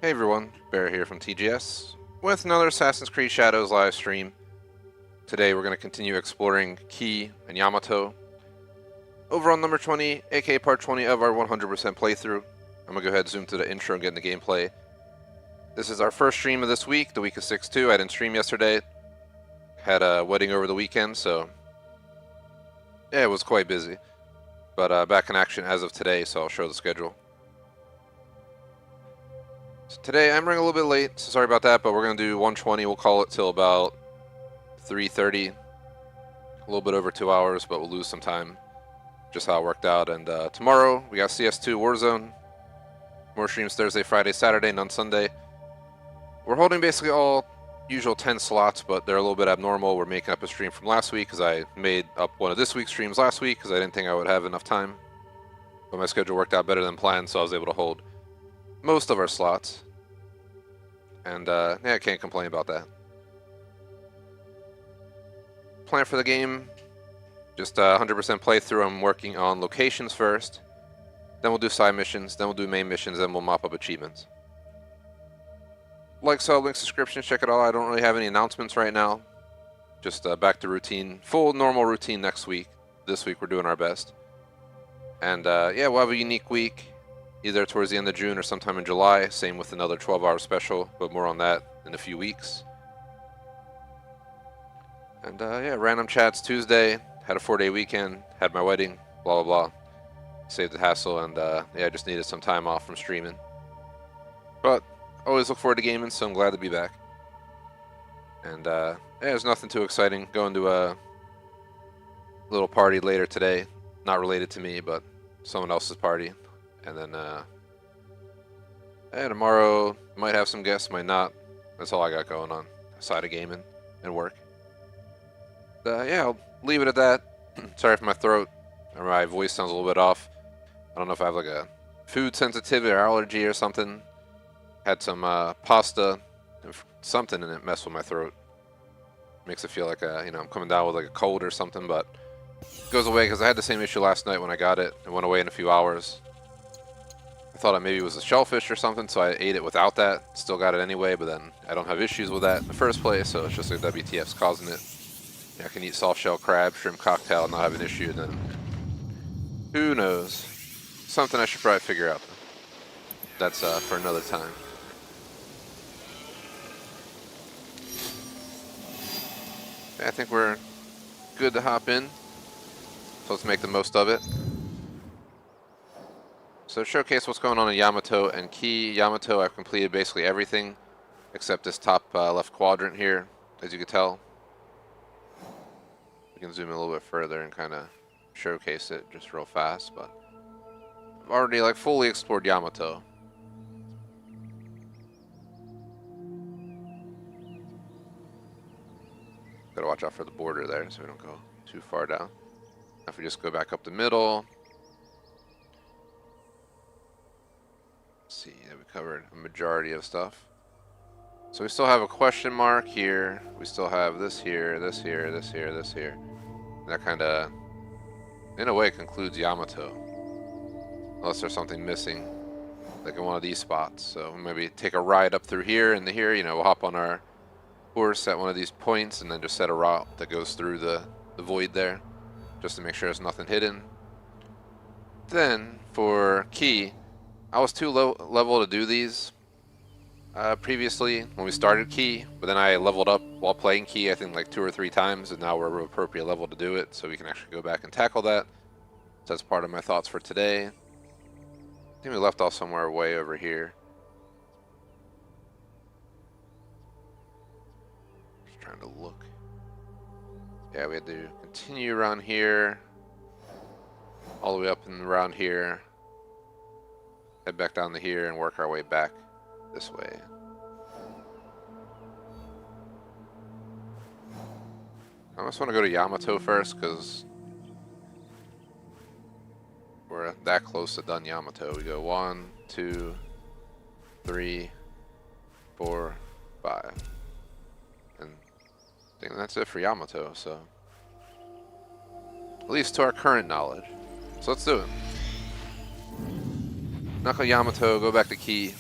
Hey everyone, Bear here from TGS with another Assassin's Creed Shadows live stream. Today we're going to continue exploring Kii and Yamato over on number 20, aka part 20 of our 100% playthrough. I'm going to go ahead and zoom to the intro and get into gameplay. This is our first stream of this week, the week of 6/2. I didn't stream yesterday. Had a wedding over the weekend, so yeah, it was quite busy. But back in action as of today, so I'll show the schedule. So today I'm running a little bit late, so sorry about that, but we're going to do 120. We'll call it till about 3:30. A little bit over 2 hours, but we'll lose some time. Just how it worked out. And tomorrow we got CS2 Warzone. More streams Thursday, Friday, Saturday, none Sunday. We're holding basically all usual 10 slots, but they're a little bit abnormal. We're making up a stream from last week because I made up one of this week's streams last week because I didn't think I would have enough time. But my schedule worked out better than planned, so I was able to hold most of our slots. And yeah, I can't complain about that. Plan for the game, just 100% playthrough. I'm working on locations first. Then we'll do side missions, then we'll do main missions, then we'll mop up achievements. Like, sub, links, subscriptions, check it all. I don't really have any announcements right now. Just back to routine. Full normal routine next week. This week we're doing our best. And yeah, we'll have a unique week. Either towards the end of June or sometime in July. Same with another 12-hour special, but more on that in a few weeks. And yeah, random chats Tuesday. Had a 4-day weekend. Had my wedding. Blah, blah, blah. Saved the hassle, and yeah, I just needed some time off from streaming. But always look forward to gaming, so I'm glad to be back. And yeah, there's nothing too exciting. Going to a little party later today. Not related to me, but someone else's party. And then yeah, tomorrow might have some guests, might not. That's all I got going on, aside of gaming and work. Yeah, I'll leave it at that. Sorry for my throat, or my voice sounds a little bit off. I don't know if I have like a food sensitivity or allergy or something. Had some pasta, and something in it messed with my throat. Makes it feel like you know, I'm coming down with like a cold or something, but it goes away because I had the same issue last night when I got it. It went away in a few hours. I thought maybe it was a shellfish or something, so I ate it without that. Still got it anyway, but then I don't have issues with that in the first place, so it's just like WTF's causing it. Yeah, I can eat soft shell crab, shrimp cocktail, and not have an issue, and then who knows? Something I should probably figure out. That's for another time. Yeah, I think we're good to hop in, so let's make the most of it. So showcase what's going on in Yamato and Kii. Yamato, I've completed basically everything except this top left quadrant here, as you can tell. We can zoom in a little bit further and kind of showcase it just real fast, but I've already like fully explored Yamato. Gotta watch out for the border there so we don't go too far down. Now if we just go back up the middle. See, we covered a majority of stuff. So we still have a question mark here. We still have this here, this here, this here, this here. And that kind of, in a way, concludes Yamato. Unless there's something missing, like in one of these spots. So maybe take a ride up through here and here. You know, we'll hop on our horse at one of these points and then just set a route that goes through the void there, just to make sure there's nothing hidden. Then for Kii, I was too low level to do these previously when we started Kii, but then I leveled up while playing Kii, I think like 2 or 3 times, and now we're at an appropriate level to do it, so we can actually go back and tackle that. So that's part of my thoughts for today. I think we left off somewhere way over here. Just trying to look. Yeah, we had to continue around here, all the way up and around here. Head back down to here and work our way back this way. I just want to go to Yamato first because we're that close to done Yamato. We go 1, 2, 3, 4, 5. And I think that's it for Yamato, so at least to our current knowledge. So let's do it. Knuckle Yamato, go back to Kii.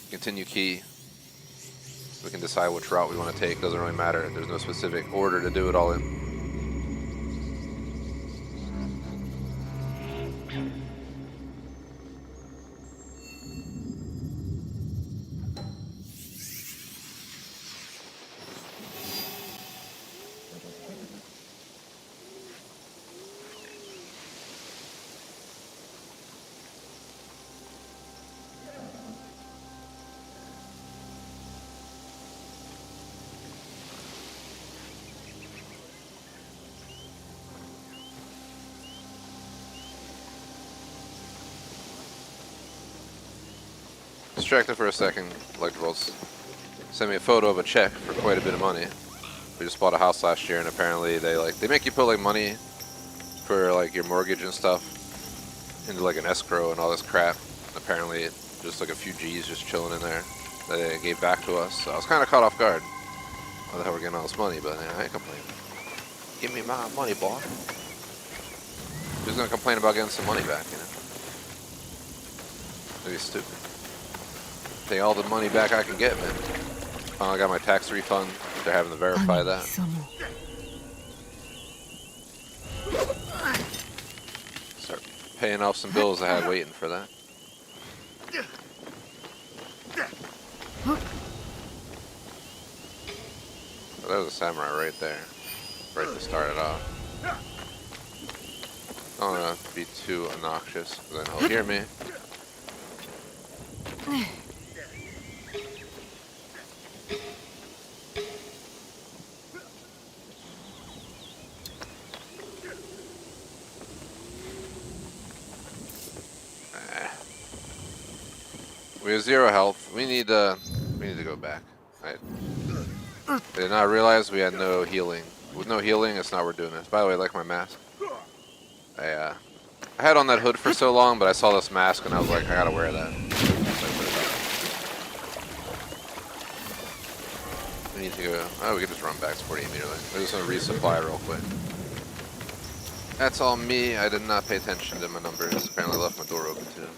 Continue Kii. We can decide which route we want to take. Doesn't really matter. There's no specific order to do it all in. Distracted for a second, Electables sent me a photo of a check for quite a bit of money. We just bought a house last year, and apparently they make you put like money for like your mortgage and stuff into like an escrow and all this crap. And apparently, just like a few G's just chilling in there that they gave back to us. So I was kind of caught off guard. How the hell we're getting all this money? But I ain't complaining. Give me my money, boy. Who's gonna complain about getting some money back? You know, maybe stupid. Pay all the money back I can get, man. Finally got my tax refund. They're having to verify that. Start paying off some bills I had waiting for that. Oh, there's a samurai right there. Right to start it off. I don't want to be too obnoxious, then he'll hear me. We have 0 health. We need to go back. I did not realize we had no healing. With no healing, it's not worth doing this. By the way, I like my mask. I had on that hood for so long, but I saw this mask and I was like, I gotta wear that. We need to go. Oh, we can just run back sporty immediately. We're just gonna resupply real quick. That's all me. I did not pay attention to my numbers. Apparently, I left my door open too.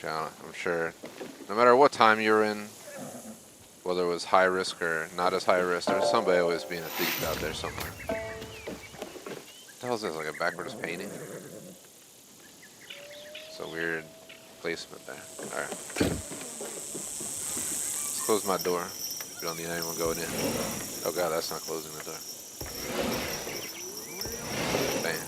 I'm sure, no matter what time you're in, whether it was high risk or not as high risk, there's somebody always being a thief out there somewhere. What the hell is this, like a backwards painting? It's a weird placement there. Alright. Let's close my door. We don't need anyone going in. Oh god, that's not closing the door. Bam.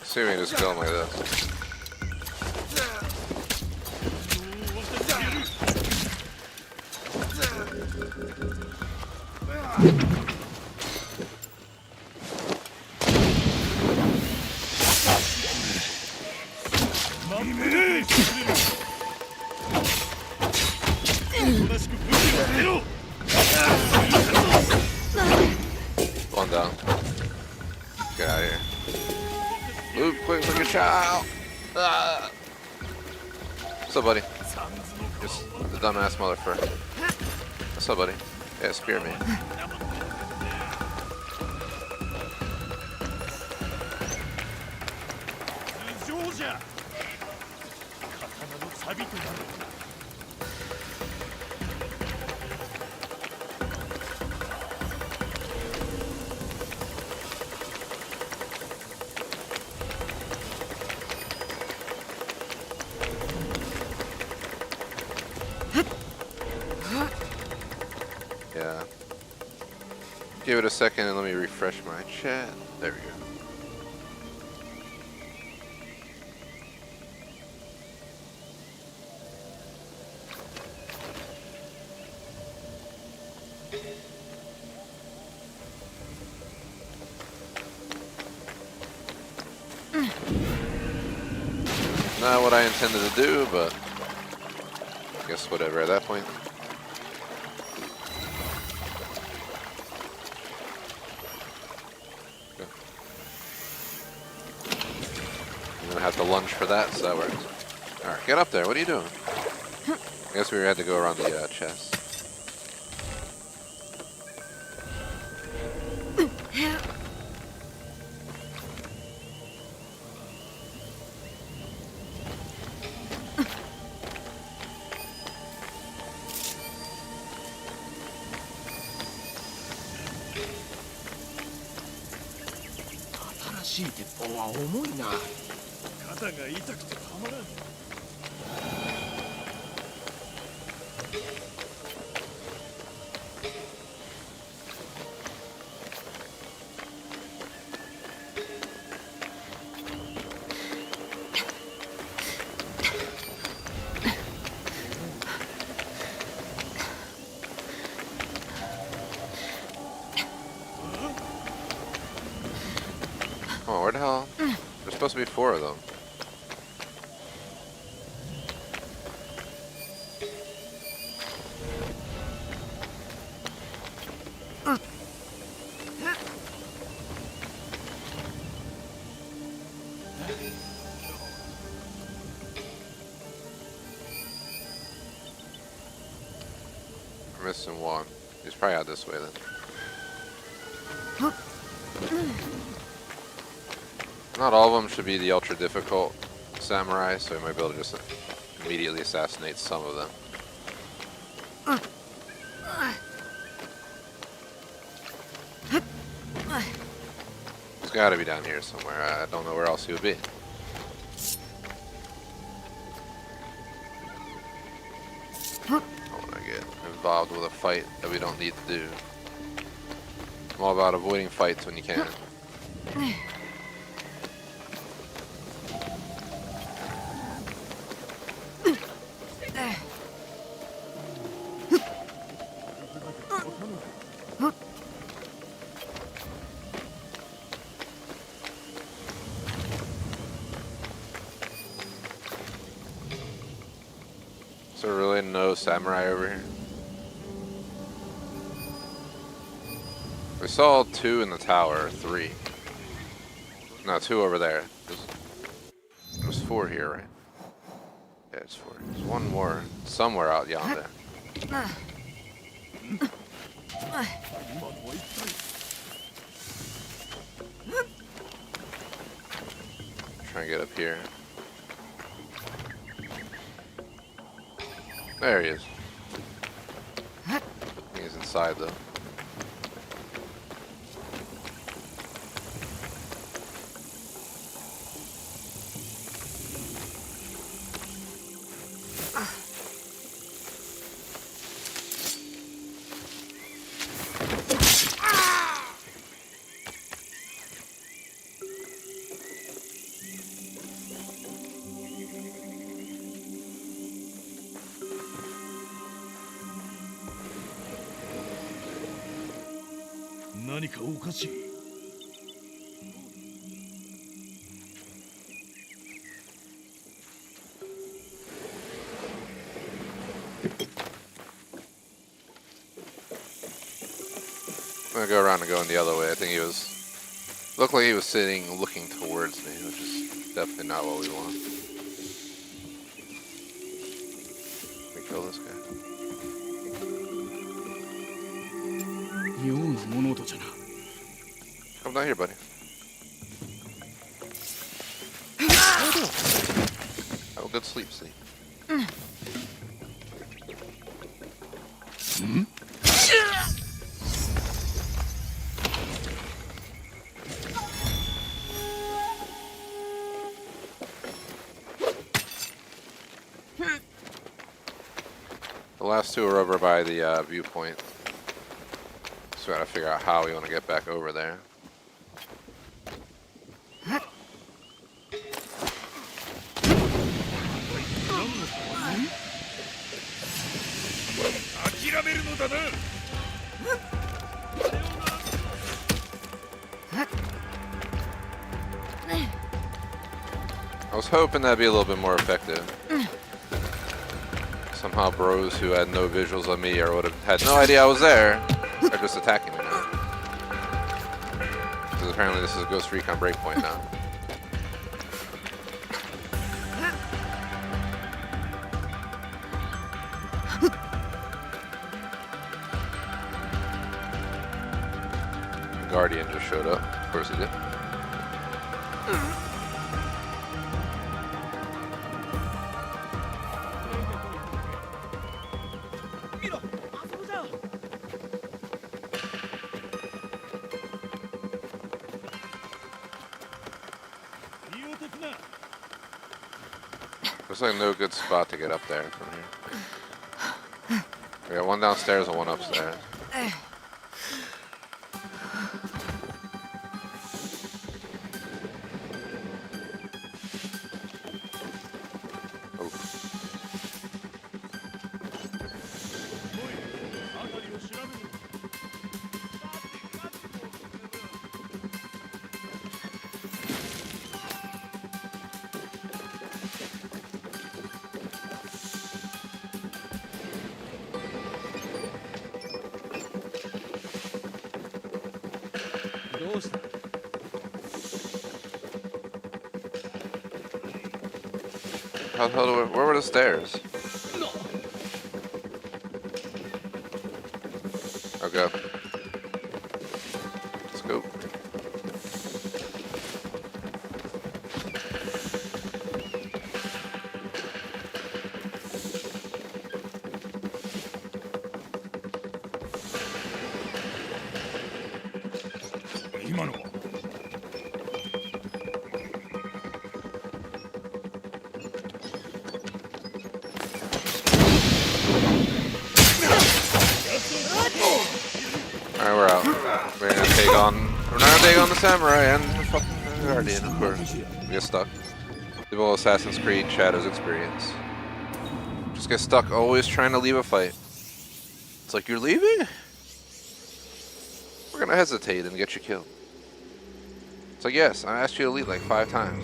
See if we can just kill him like this. One down. Get out of here. Move quick like a child. What's up, buddy? Just the dumbass motherfucker. What's up, buddy? Yeah, spear me. Yeah. Give it a second and let me refresh my chat. There we go. not what I intended to do, but I guess whatever at that point. Okay. I'm gonna have to lunge for that, so that works. Alright, get up there. What are you doing? I guess we had to go around the chest. Oh, where the hell? There's supposed to be 4 of them. We're missing 1. He's probably out this way then. Not all of them should be the ultra difficult samurai, so we might be able to just immediately assassinate some of them. He's got to be down here somewhere. I don't know where else he would be. I don't want to get involved with a fight that we don't need to do. I'm all about avoiding fights when you can. Is there really no samurai over here? We saw 2 in the tower, or 3. No, 2 over there. There's 4 here, right? Yeah, it's 4. There's 1 more somewhere out yonder. Try and get up here. There he is. I think he's inside though. I'm gonna go around and go in the other way. I think he was... Looked like he was sitting, looking towards me, which is definitely not what we want. Let me kill this guy. Come down here, buddy. Have a good sleep. The last 2 are over by the viewpoint. So we gotta figure out how we want to get back over there. I was hoping that'd be a little bit more effective. Somehow bros who had no visuals on me or would have had no idea I was there are just attacking me now. Because apparently this is Ghost Recon Breakpoint now. Guardian just showed up. Of course he did. Looks like no good spot to get up there from here. We got one downstairs and one upstairs. How the hell where were the stairs? Okay. Let's go. Alright, we're out. We're not gonna take on the samurai and the fucking guardian, of course. We get stuck. Typical Assassin's Creed Shadows experience. Just get stuck always trying to leave a fight. It's like, you're leaving? We're gonna hesitate and get you killed. It's like, yes, I asked you to leave like 5 times.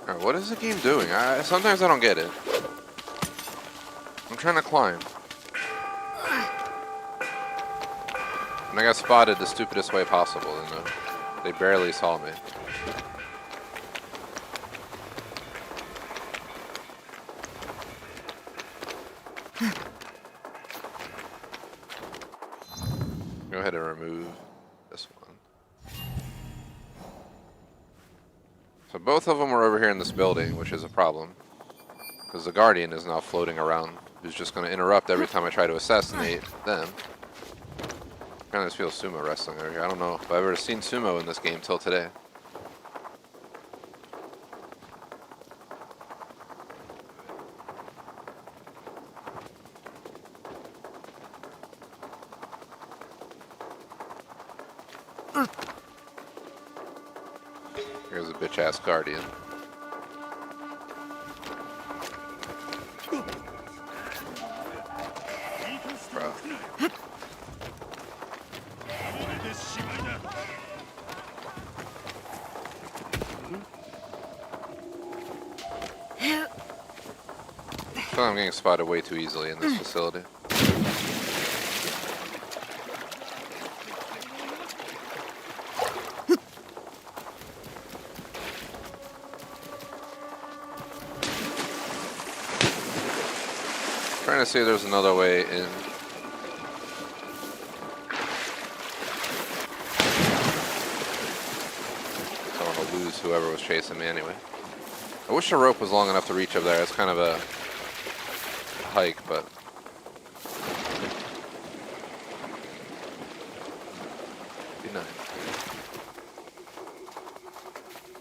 Alright, what is the game doing? Sometimes I don't get it. I'm trying to climb. And I got spotted the stupidest way possible, and they barely saw me. Go ahead and remove this one. So both of them are over here in this building, which is a problem. Because the Guardian is now floating around, who's just going to interrupt every time I try to assassinate them. Kind of just feels sumo wrestling over here. I don't know if I've ever seen sumo in this game till today. Here's a bitch-ass Guardian. Bro. I feel like I'm getting spotted way too easily in this facility. Trying to see if there's another way in. lose whoever was chasing me anyway. I wish the rope was long enough to reach up there. It's kind of a hike, but... be nice.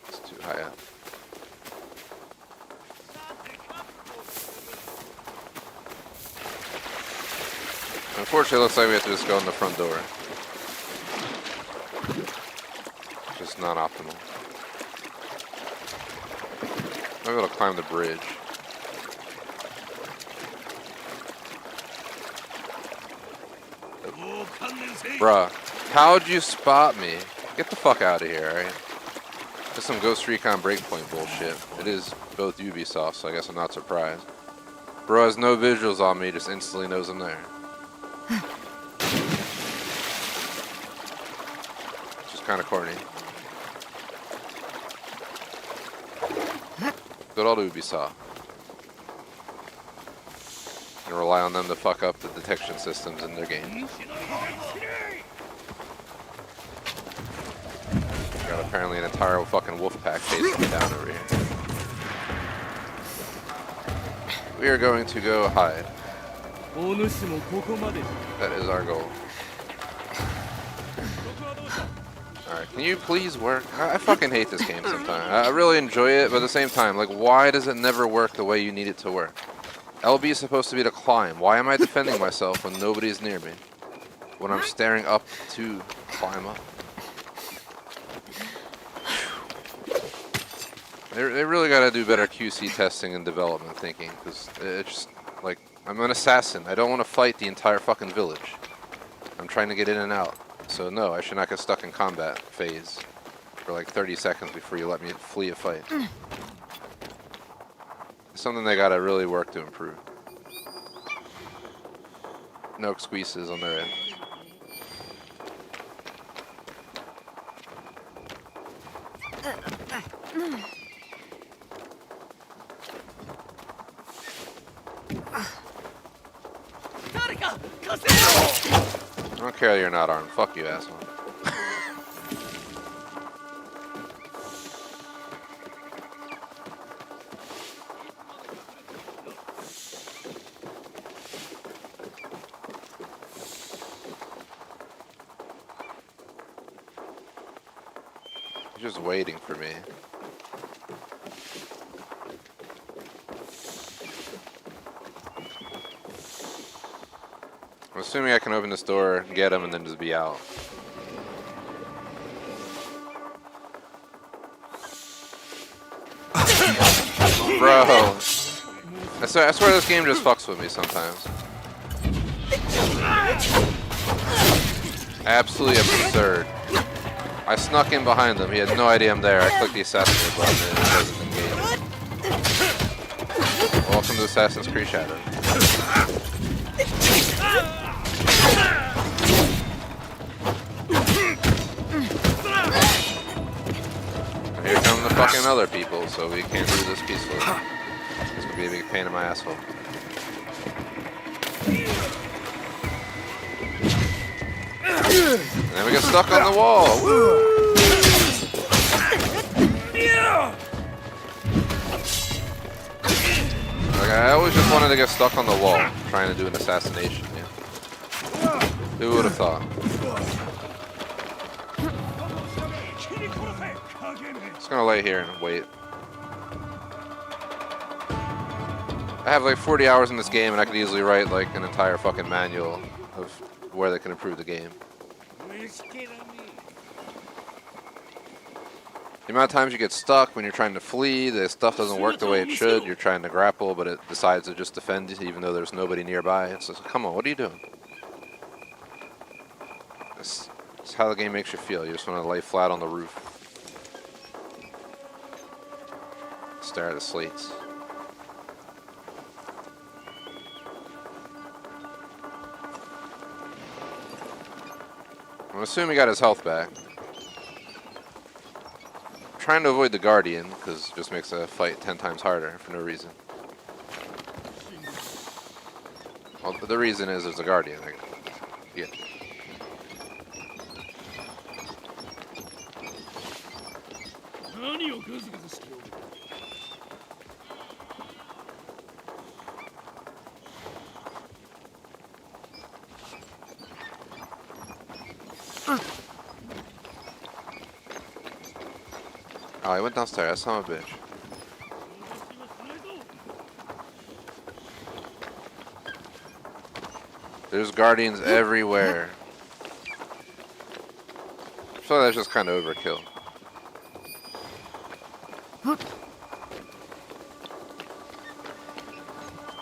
It's too high up. Unfortunately, it looks like we have to just go in the front door. Just not optimal. Maybe I'll climb the bridge. Bruh, how'd you spot me? Get the fuck out of here, alright? That's some Ghost Recon Breakpoint bullshit. It is both Ubisoft, so I guess I'm not surprised. Bro has no visuals on me, just instantly knows I'm there. Just kind of corny. Good old Ubisoft. And rely on them to fuck up the detection systems in their games. Got apparently an entire fucking wolf pack chasing me down over here. We are going to go hide. That is our goal. Alright, can you please work? I fucking hate this game sometimes. I really enjoy it, but at the same time, like, why does it never work the way you need it to work? LB is supposed to be to climb. Why am I defending myself when nobody's near me? When I'm staring up to climb up? They really gotta do better QC testing and development thinking, because it's just, like, I'm an assassin. I don't want to fight the entire fucking village. I'm trying to get in and out. So no, I should not get stuck in combat phase for like 30 seconds before you let me flee a fight. It's something they gotta really work to improve. No excuses on their end. I don't care that you're not armed. Fuck you, asshole. He's just waiting for me. I'm assuming I can open this door, get him, and then just be out. Bro. I swear this game just fucks with me sometimes. Absolutely absurd. I snuck in behind him. He had no idea I'm there. I clicked the assassinate button and it doesn't engage. Welcome to Assassin's Creed Shadow. Here come the fucking other people, so we can't do this peacefully. It's gonna be a big pain in my asshole. And then we get stuck on the wall. Woo! Like, I always just wanted to get stuck on the wall, trying to do an assassination. Yeah. Who would have thought? Just gonna lay here and wait. I have like 40 hours in this game, and I could easily write like an entire fucking manual of where they can improve the game. The amount of times you get stuck when you're trying to flee, the stuff doesn't work the way it should. You're trying to grapple, but it decides to just defend you even though there's nobody nearby. It's just, come on, what are you doing? It's how the game makes you feel. You just want to lay flat on the roof. Stare at the slates. I'm assuming he got his health back. I'm trying to avoid the Guardian, because it just makes a fight 10 times harder for no reason. Well, the reason is there's a Guardian. Yeah. Oh, I went downstairs. That's son of a bitch. There's guardians everywhere. So that's just kind of overkill.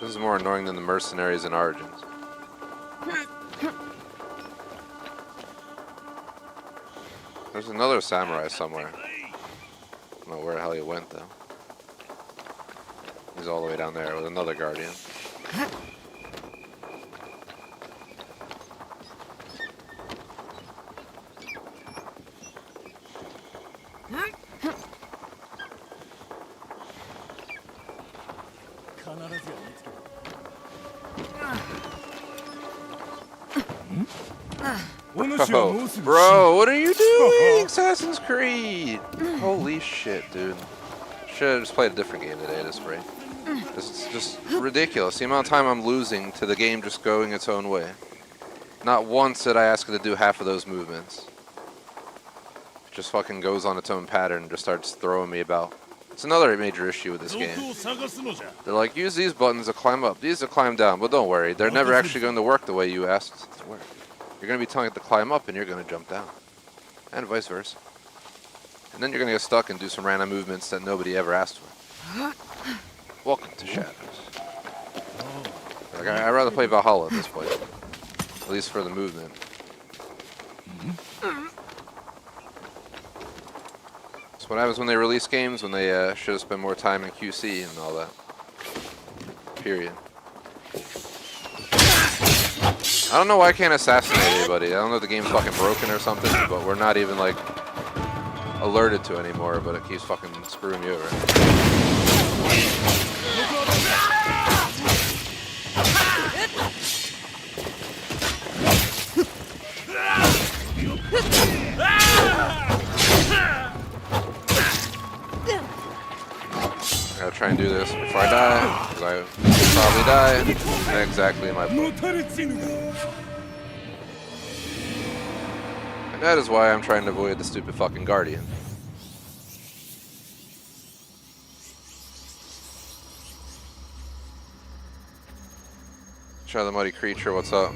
This is more annoying than the mercenaries in Origins. There's another samurai somewhere. I don't know where the hell he went though. He's all the way down there with another guardian. Oh, bro, what are you doing? Assassin's Creed! Holy shit, dude. Should have just played a different game today this break. This is just ridiculous. The amount of time I'm losing to the game just going its own way. Not once did I ask it to do half of those movements. It just fucking goes on its own pattern and just starts throwing me about. It's another major issue with this game. They're like, use these buttons to climb up, these to climb down. But don't worry, they're never actually going to work the way you asked it to work. You're going to be telling it to climb up and you're going to jump down. And vice versa. And then you're going to get stuck and do some random movements that nobody ever asked for. Welcome to Shadows. Like, I'd rather play Valhalla at this point. At least for the movement. That's what happens when they release games, when they should have spent more time in QC and all that. Period. I don't know why I can't assassinate anybody. I don't know if the game's fucking broken or something, but we're not even like alerted to anymore, but it keeps fucking screwing me over. I gotta try and do this before I die, because I will probably die exactly in my place. And that is why I'm trying to avoid the stupid fucking guardian. Try the muddy creature, what's up?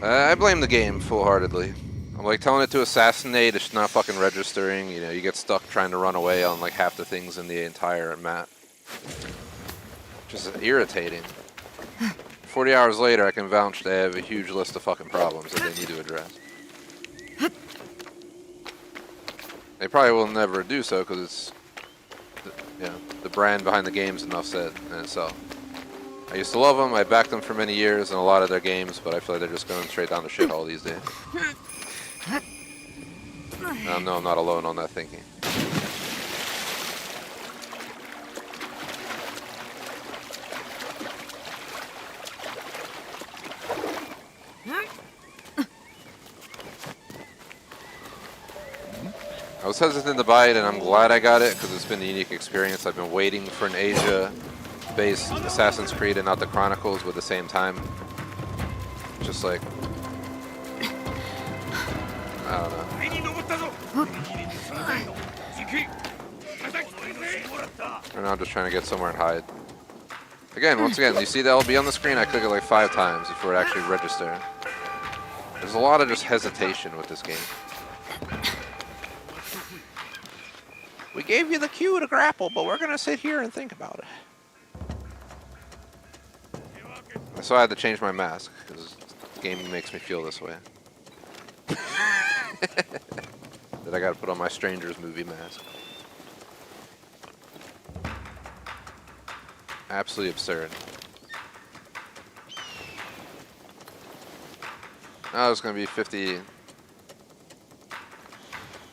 I blame the game full-heartedly. I'm like telling it to assassinate, it's not fucking registering, you know, you get stuck trying to run away on like half the things in the entire map. Just irritating. 40 hours later I can vouch they have a huge list of fucking problems that they need to address. They probably will never do so because it's, you know, the brand behind the game's enough said in itself. I used to love them, I backed them for many years in a lot of their games, but I feel like they're just going straight down the shithole these days. I know I'm not alone on that thinking. I was hesitant to buy it, and I'm glad I got it because it's been a unique experience. I've been waiting for an Asia-based Assassin's Creed and not the Chronicles with the same time. Just like, I don't know. And I'm just trying to get somewhere and hide. Again, once again, you see the LB on the screen? I click it like 5 times before it actually registers. There's a lot of just hesitation with this game. We gave you the cue to grapple, but we're gonna sit here and think about it. So I had to change my mask, because the game makes me feel this way. That I gotta put on my Strangers movie mask. Absolutely absurd. Now there's gonna be 50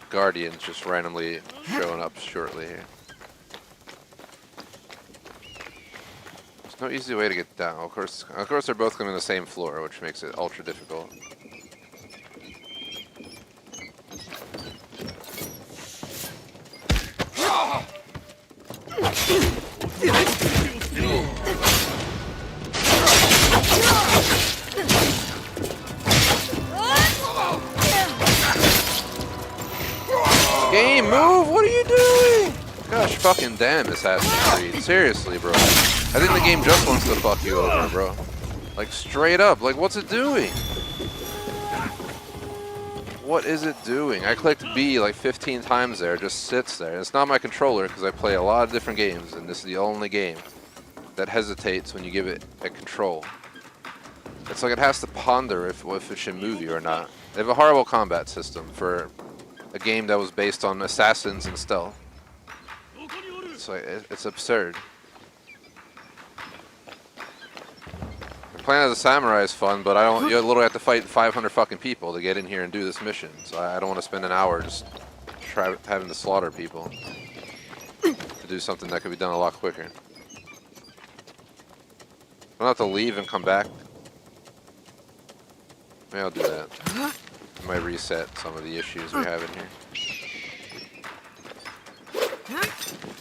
Guardians just randomly showing up shortly here. There's no easy way to get down. Of course they're both coming to the same floor, which makes it ultra difficult. Game, move! What are you doing? Gosh fucking damn, Assassin's Creed. Seriously, bro. I think the game just wants to fuck you over, bro. Like, straight up. Like, what's it doing? What is it doing? I clicked B like 15 times there. It just sits there. It's not my controller because I play a lot of different games, and this is the only game that hesitates when you give it a control. It's like it has to ponder if it should move you or not. They have a horrible combat system for a game that was based on assassins and stealth. It's like, it's absurd. Playing as a samurai is fun, but I don't. You literally have to fight 500 fucking people to get in here and do this mission. So I don't want to spend an hour just having to slaughter people to do something that could be done a lot quicker. I don't have to leave and come back. Maybe I'll do that. I might reset some of the issues we have in here.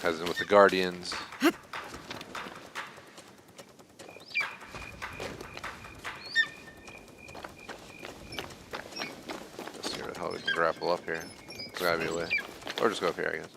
As in with the Guardians. Let's see where the hell we can grapple up here. There's gotta be a way. Or just go up here, I guess.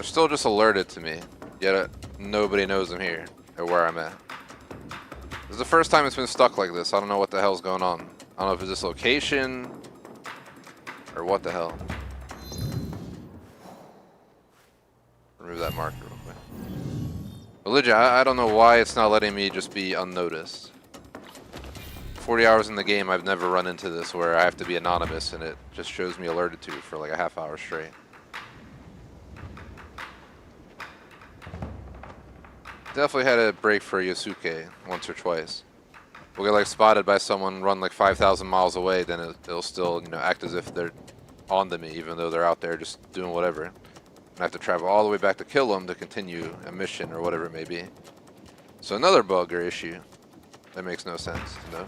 Still just alerted to me, yet nobody knows I'm here or where I'm at. This is the first time it's been stuck like this. I don't know what the hell's going on. I don't know if it's this location or what the hell. Remove that marker real quick. But legit, I don't know why it's not letting me just be unnoticed. 40 hours in the game, I've never run into this where I have to be anonymous and it just shows me alerted to for like a half hour straight. Definitely had a break for Yasuke once or twice. We'll get like spotted by someone run like 5,000 miles away, then it'll still, you know, act as if they're on to me, even though they're out there just doing whatever. And I have to travel all the way back to kill them to continue a mission or whatever it may be. So another bug or issue that makes no sense, you know?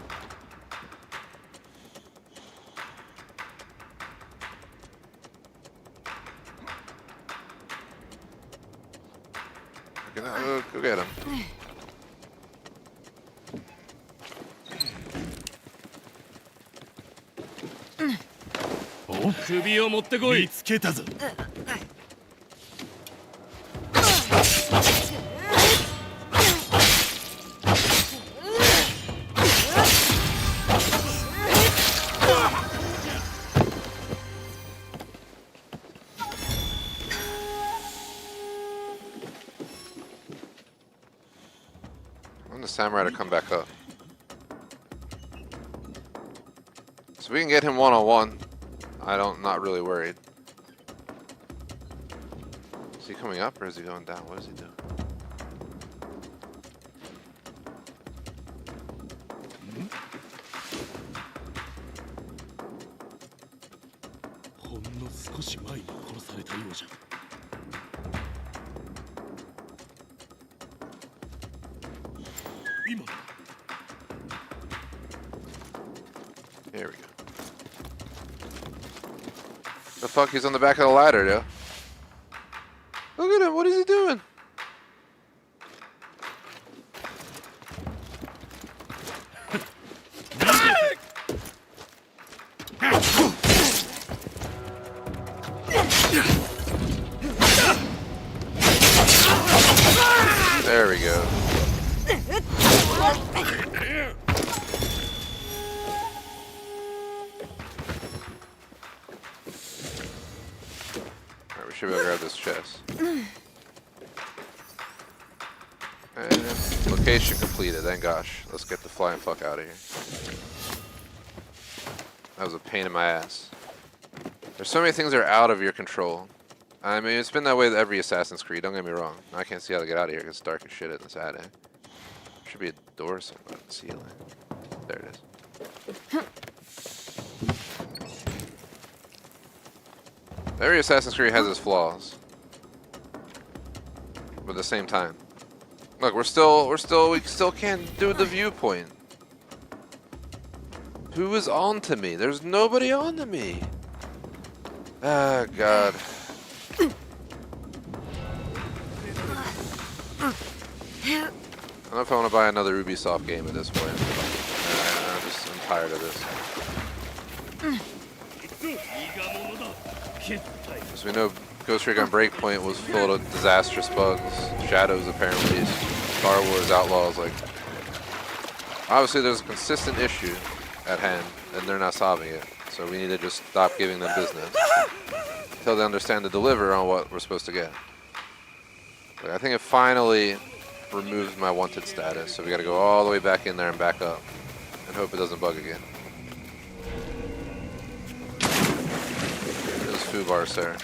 Go get him. The samurai to come back up. So we can get him one-on-one. Not really worried. Is he coming up or is he going down? What is he doing? Here we go. The fuck, he's on the back of the ladder, yo. Look at him, what is he doing? There we go. Alright, we should be able to grab this chest. And location completed, thank gosh. Let's get the flying fuck out of here. That was a pain in my ass. There's so many things that are out of your control. I mean, it's been that way with every Assassin's Creed, don't get me wrong. I can't see how to get out of here because it's dark as shit in this attic. Should be a door somewhere on the ceiling. There it is. Every Assassin's Creed has its flaws. But at the same time. Look, we still can't do the viewpoint. Who is on to me? There's nobody on to me. Ah, God. I don't know if I want to buy another Ubisoft game at this point. I'm tired of this. As we know, Ghost Recon Breakpoint was full of disastrous bugs. Shadows, apparently. Star Wars Outlaws, like... Obviously, there's a consistent issue at hand, and they're not solving it. So we need to just stop giving them business until they understand to deliver on what we're supposed to get. Like, I think it finally removes my wanted status, so we gotta go all the way back in there and back up and hope it doesn't bug again. There's Fubar, sir.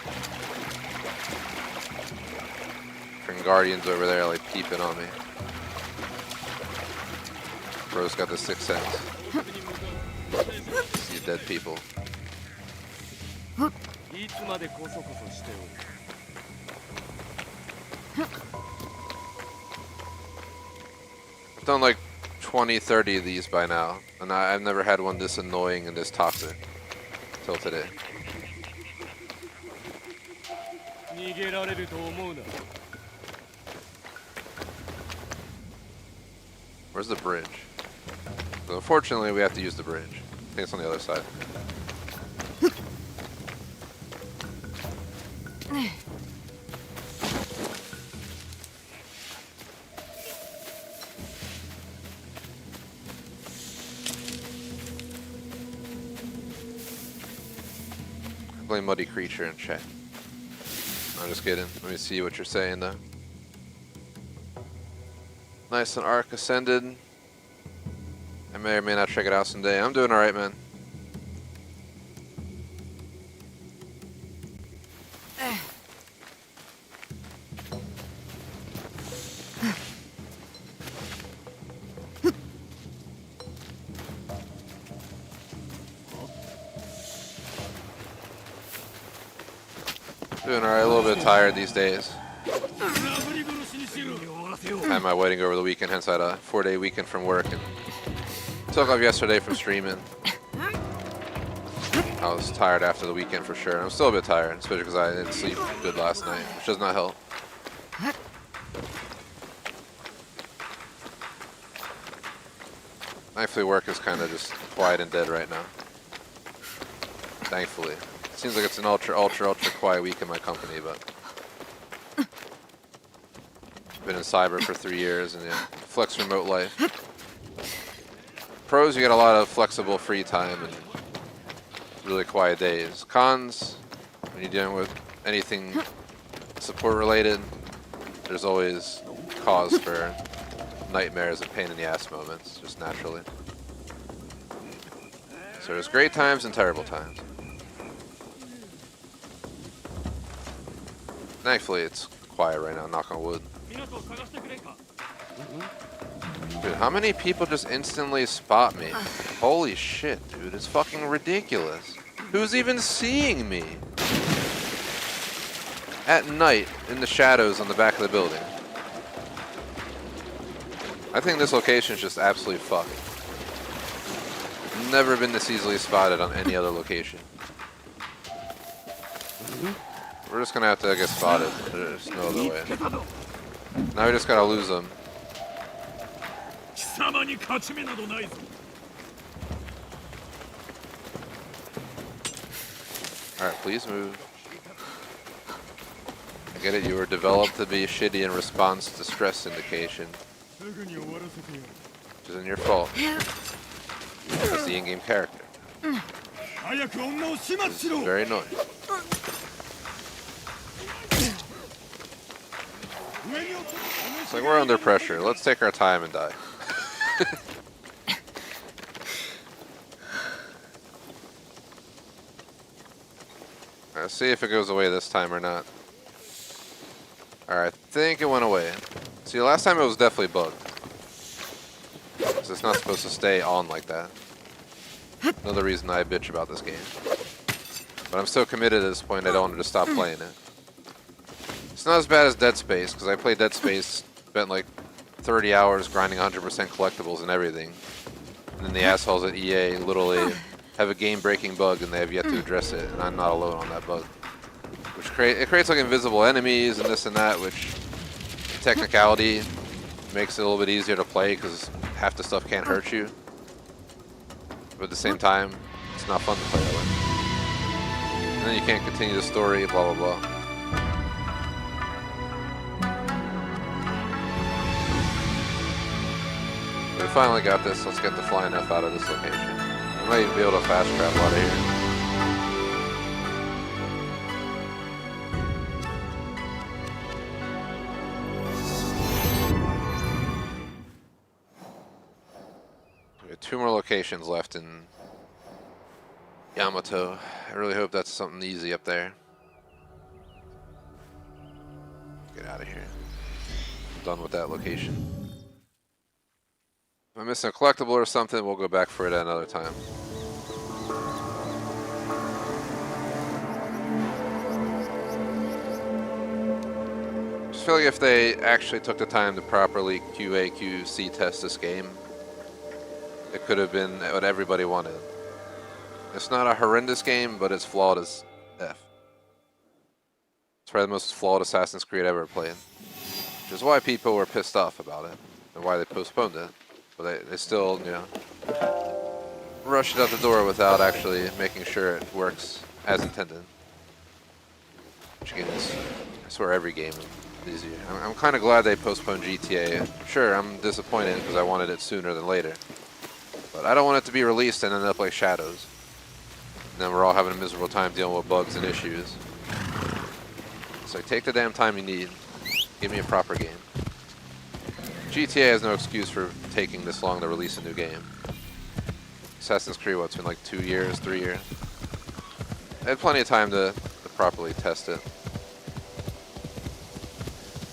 Freaking Guardians over there, like, peeping on me. Bro's got the sixth sense. See dead people. I've done like 20, 30 of these by now, and I've never had one this annoying and this toxic till today. Where's the bridge? So unfortunately, we have to use the bridge. I think it's on the other side. Play Muddy Creature in chat. I'm just kidding. Let me see what you're saying though. Nice, an arc ascended. I may or may not check it out someday. I'm doing alright, man. Doing alright, a little bit tired these days. Had my wedding over the weekend, hence I had a 4-day weekend from work. And took off yesterday from streaming. I was tired after the weekend for sure. I'm still a bit tired, especially because I didn't sleep good last night, which does not help. Thankfully, work is kind of just quiet and dead right now. Thankfully. It seems like it's an ultra quiet week in my company, but... Been in cyber for 3 years, and yeah, flex remote life. Pros, you get a lot of flexible free time and really quiet days. Cons, when you're dealing with anything support related, there's always cause for nightmares and pain in the ass moments, just naturally. So there's great times and terrible times. Thankfully, it's quiet right now, knock on wood. Dude, how many people just instantly spot me? Holy shit, dude, it's fucking ridiculous. Who's even seeing me? At night, in the shadows on the back of the building. I think this location is just absolutely fucked. Never been this easily spotted on any other location. We're just gonna have to get spotted. There's no other way. Now we just gotta lose them. Alright, please move. I get it, you were developed to be shitty in response to stress indication. Which isn't your fault. That's the in-game character. It's very annoying. It's like we're under pressure. Let's take our time and die. Let's see if it goes away this time or not. Alright, I think it went away. See, last time it was definitely bugged. because it's not supposed to stay on like that. Another reason I bitch about this game. But I'm so committed at this point I don't want to stop playing it. It's not as bad as Dead Space, because I played Dead Space, spent like 30 hours grinding 100% collectibles and everything. And then the assholes at EA literally have a game-breaking bug and they have yet to address it, and I'm not alone on that bug. Which creates like invisible enemies and this and that, which technicality makes it a little bit easier to play because half the stuff can't hurt you. But at the same time, it's not fun to play that way. And then you can't continue the story, blah blah blah. We finally got this. Let's get the flying F out of this location. We might even be able to fast travel out of here. We got 2 more locations left in Yamato. I really hope that's something easy up there. Get out of here. I'm done with that location. If I'm missing a collectible or something, we'll go back for it at another time. Just feel like if they actually took the time to properly QA, QC test this game, it could have been what everybody wanted. It's not a horrendous game, but it's flawed as F. It's probably the most flawed Assassin's Creed I've ever played. Which is why people were pissed off about it, and why they postponed it. But they still, you know, rush it out the door without actually making sure it works as intended. Which again is, I swear, every game these years. I'm kind of glad they postponed GTA. Sure, I'm disappointed because I wanted it sooner than later. But I don't want it to be released and end up like Shadows. And then we're all having a miserable time dealing with bugs and issues. So take the damn time you need. Give me a proper game. GTA has no excuse for taking this long to release a new game. Assassin's Creed, what's been like 2 years, 3 years? I had plenty of time to properly test it.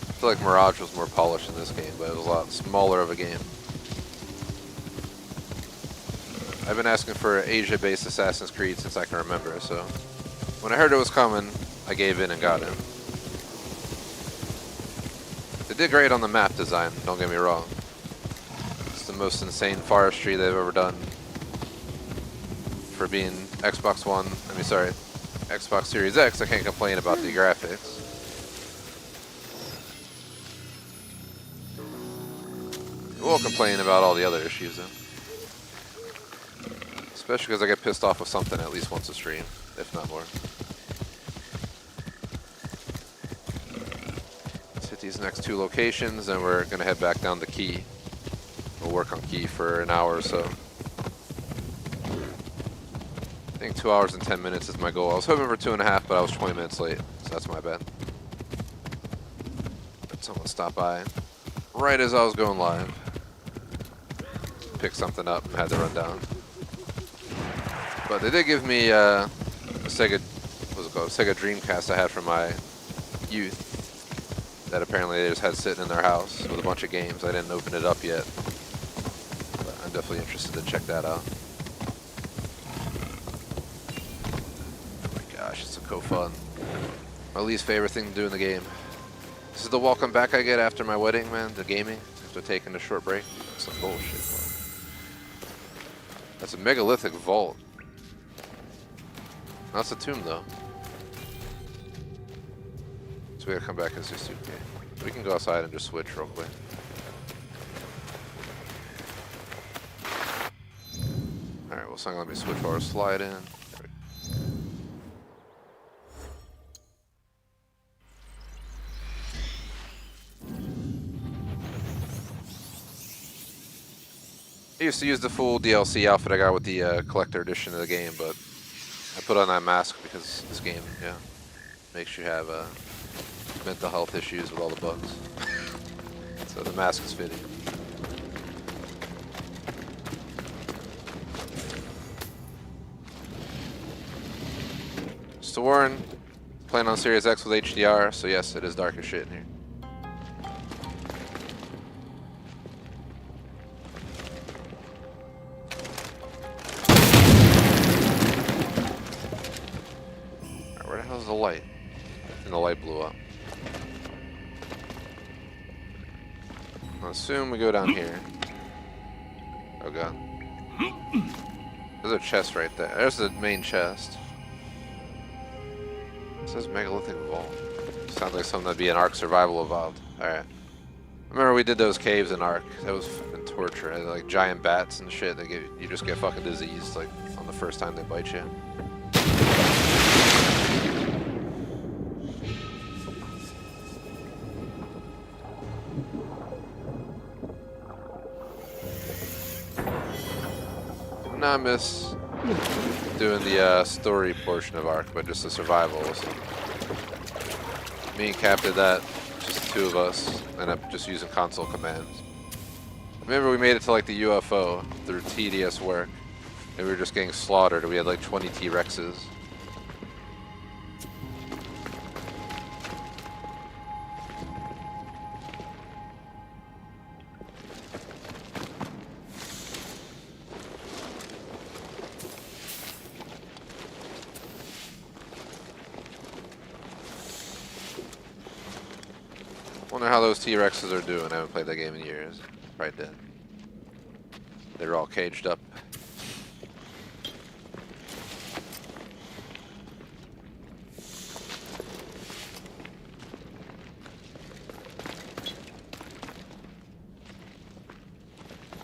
I feel like Mirage was more polished in this game, but it was a lot smaller of a game. I've been asking for an Asia-based Assassin's Creed since I can remember, so when I heard it was coming, I gave in and got it. They did great on the map design, don't get me wrong. It's the most insane forestry they've ever done. For being Xbox Series X, I can't complain about the graphics. We'll complain about all the other issues though. Especially because I get pissed off with something at least once a stream, if not more. Let's hit these next 2 locations and we're going to head back down to Kii. We'll work on Kii for an hour or so. I think 2 hours and 10 minutes is my goal. I was hoping for 2.5, but I was 20 minutes late, so that's my bad. But someone stopped by right as I was going live. Picked something up and had to run down. But they did give me a Sega, what's it called? Sega Dreamcast I had from my youth. That apparently they just had sitting in their house with a bunch of games. I didn't open it up yet. But I'm definitely interested to check that out. Oh my gosh, it's so co-fun. My least favorite thing to do in the game. This is the welcome back I get after my wedding, man, the gaming, after taking a short break. That's some bullshit, bro. That's a megalithic vault. That's a tomb, though. So we gotta come back as Yasuke. We can go outside and just switch real quick. Alright, well, let me switch while we're sliding. I used to use the full DLC outfit I got with the collector edition of the game, but I put on that mask because this game, yeah, makes you have mental health issues with all the bugs. So the mask is fitting. Just to warn, playing on Series X with HDR, so yes, it is dark as shit in here. the light? And the light blew up. I assume we go down here. Oh god. There's a chest right there. There's the main chest. It says megalithic vault. Sounds like something that'd be an Ark survival evolved. Alright. Remember we did those caves in Ark. That was fucking torture. Had, like giant bats and shit that you just get fucking diseased like on the first time they bite you. Did not miss doing the story portion of Ark, but just the survival. So me and Cap did that, just the two of us, ended up just using console commands. Remember we made it to like the UFO through tedious work, and we were just getting slaughtered. We had like 20 T-Rexes. Wonder how those T-Rexes are doing. I haven't played that game in years. Probably dead. They're all caged up.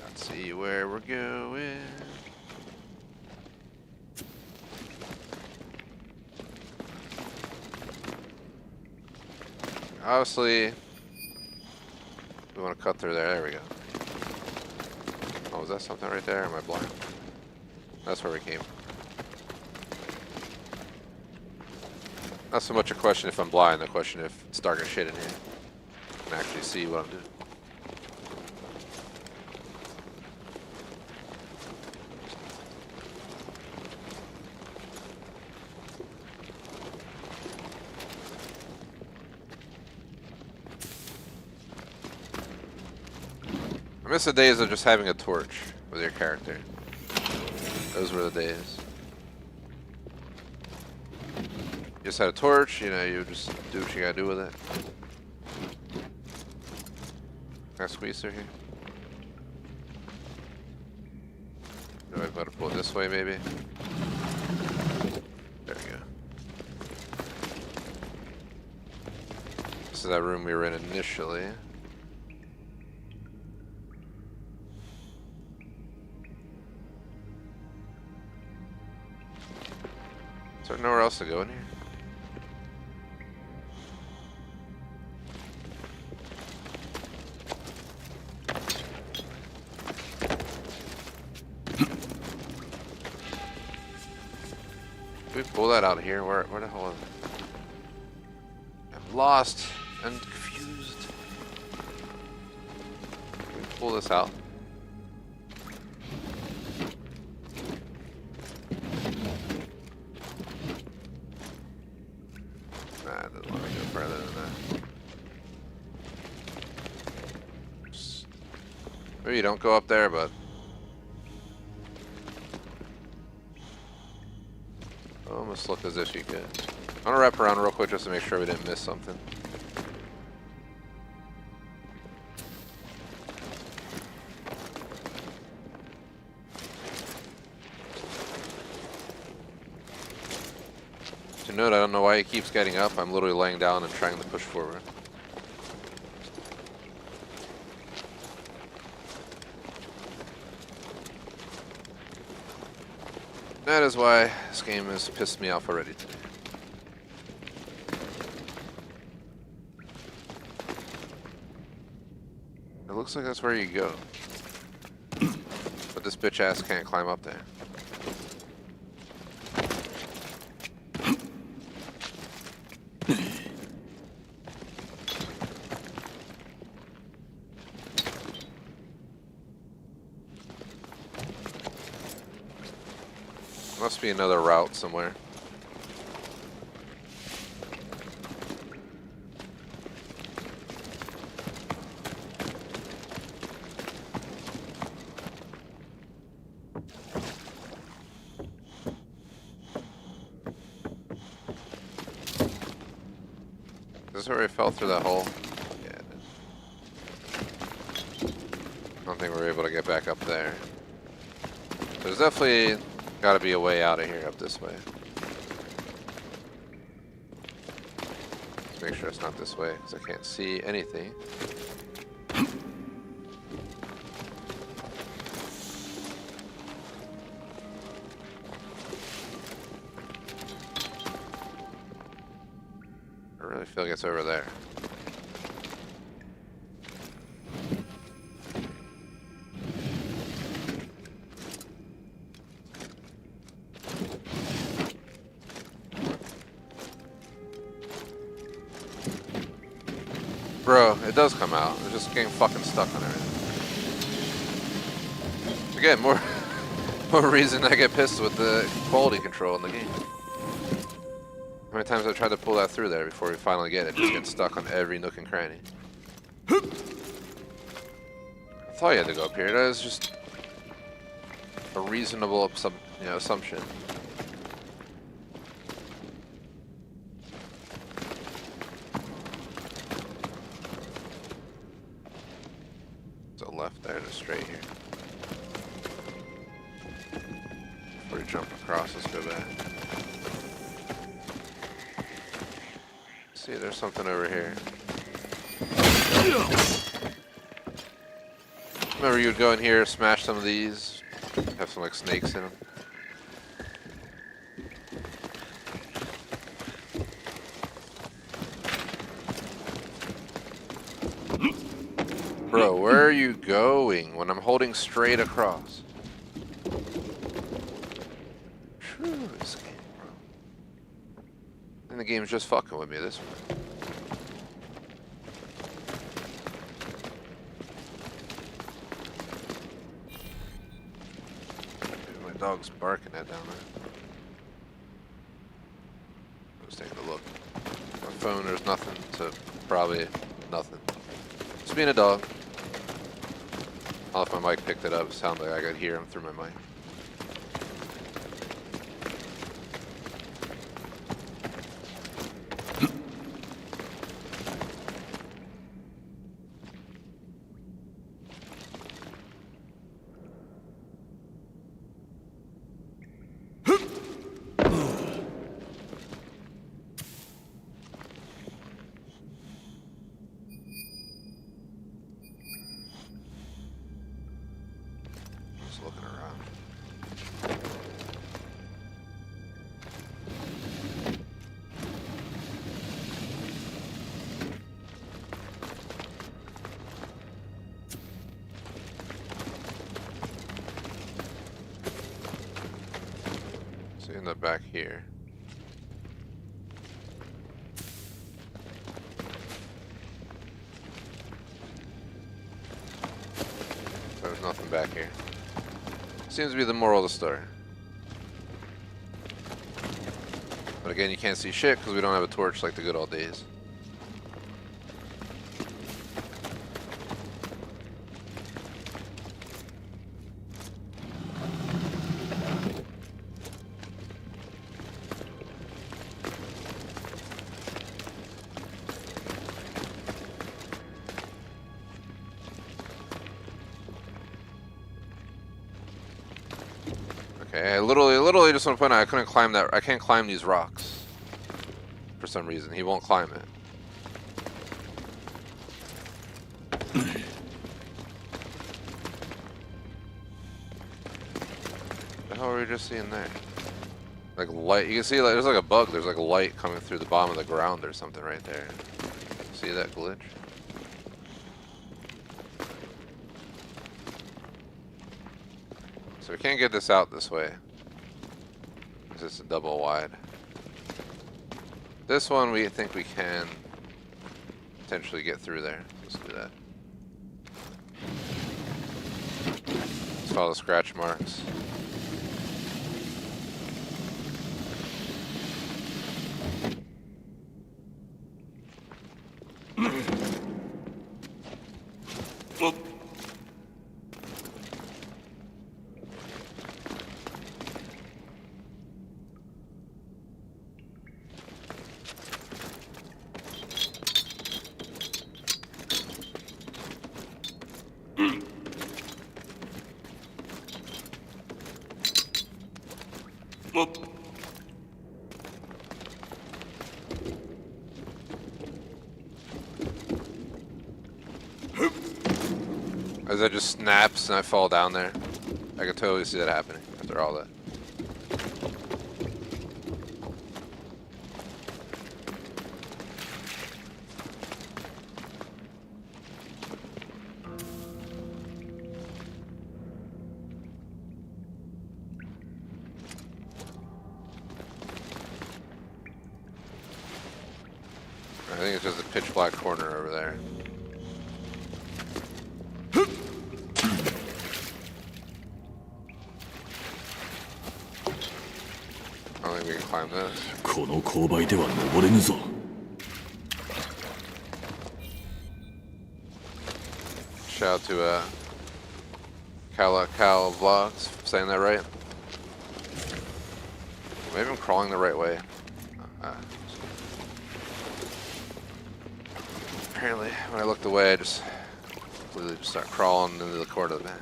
Let's see where we're going. Obviously, we want to cut through there. There we go. Oh, was that something right there? Am I blind? That's where we came. Not so much a question if I'm blind, the question if it's dark as shit in here. I can actually see what I'm doing. I miss the days of just having a torch with your character. Those were the days. You just had a torch, you know, you just do what you gotta do with it. Can I squeeze through here? Do I better pull it this way, maybe? There we go. This is that room we were in initially. Is there nowhere else to go in here? Can we pull that out of here? Where the hell is it? I'm lost and confused. Can we pull this out? Maybe you don't go up there, but almost look as if you could. I'm gonna wrap around real quick just to make sure we didn't miss something. To note, I don't know why he keeps getting up. I'm literally laying down and trying to push forward. That is why this game has pissed me off already today. It looks like that's where you go. But this bitch ass can't climb up there. Must be another route somewhere. this where we fell through that hole? Yeah. I don't think we're able to get back up there. There's definitely got to be a way out of here up this way. Let's make sure it's not this way because I can't see anything. I really feel like it's over there. Bro, it does come out. It's just getting fucking stuck on everything. Again, more reason I get pissed with the quality control in the game. How many times I've tried to pull that through there before we finally get it? Just get stuck on every nook and cranny. I thought you had to go up here. That is just a reasonable assumption. So left there and straight here. Before we jump across, let's go back. See, there's something over here. Remember you'd go in here, smash some of these, have some like snakes in them. Bro, where are you going when I'm holding straight across? True, this game, bro. And the game's just fucking with me this one. Dude, my dog's barking at down there. I was taking a look. My phone, there's nothing, so probably nothing. Just being a dog. I don't know if my mic picked it up. It sounded like I could hear him through my mic. Looking around. See in the back here. There's nothing back here. Seems to be the moral of the story. But again, you can't see shit because we don't have a torch like the good old days. Okay, I literally just want to point out I couldn't climb that. I can't climb these rocks for some reason. He won't climb it. The hell were we just seeing there? Like light. You can see like there's like a bug. There's like a light coming through the bottom of the ground or something right there. See that glitch? So we can't get this out this way. It's a double wide. This one we think we can potentially get through there. Let's do that. Let's follow the scratch marks. As that just snaps and I fall down there. I can totally see that happening after all that. I think it's just a pitch black corner over there. I don't think we can climb this. Shout out to Cal Vlogs for saying that right. Maybe I'm crawling the right way. Apparently, when I looked away, I just completely just start crawling into the corner of the map.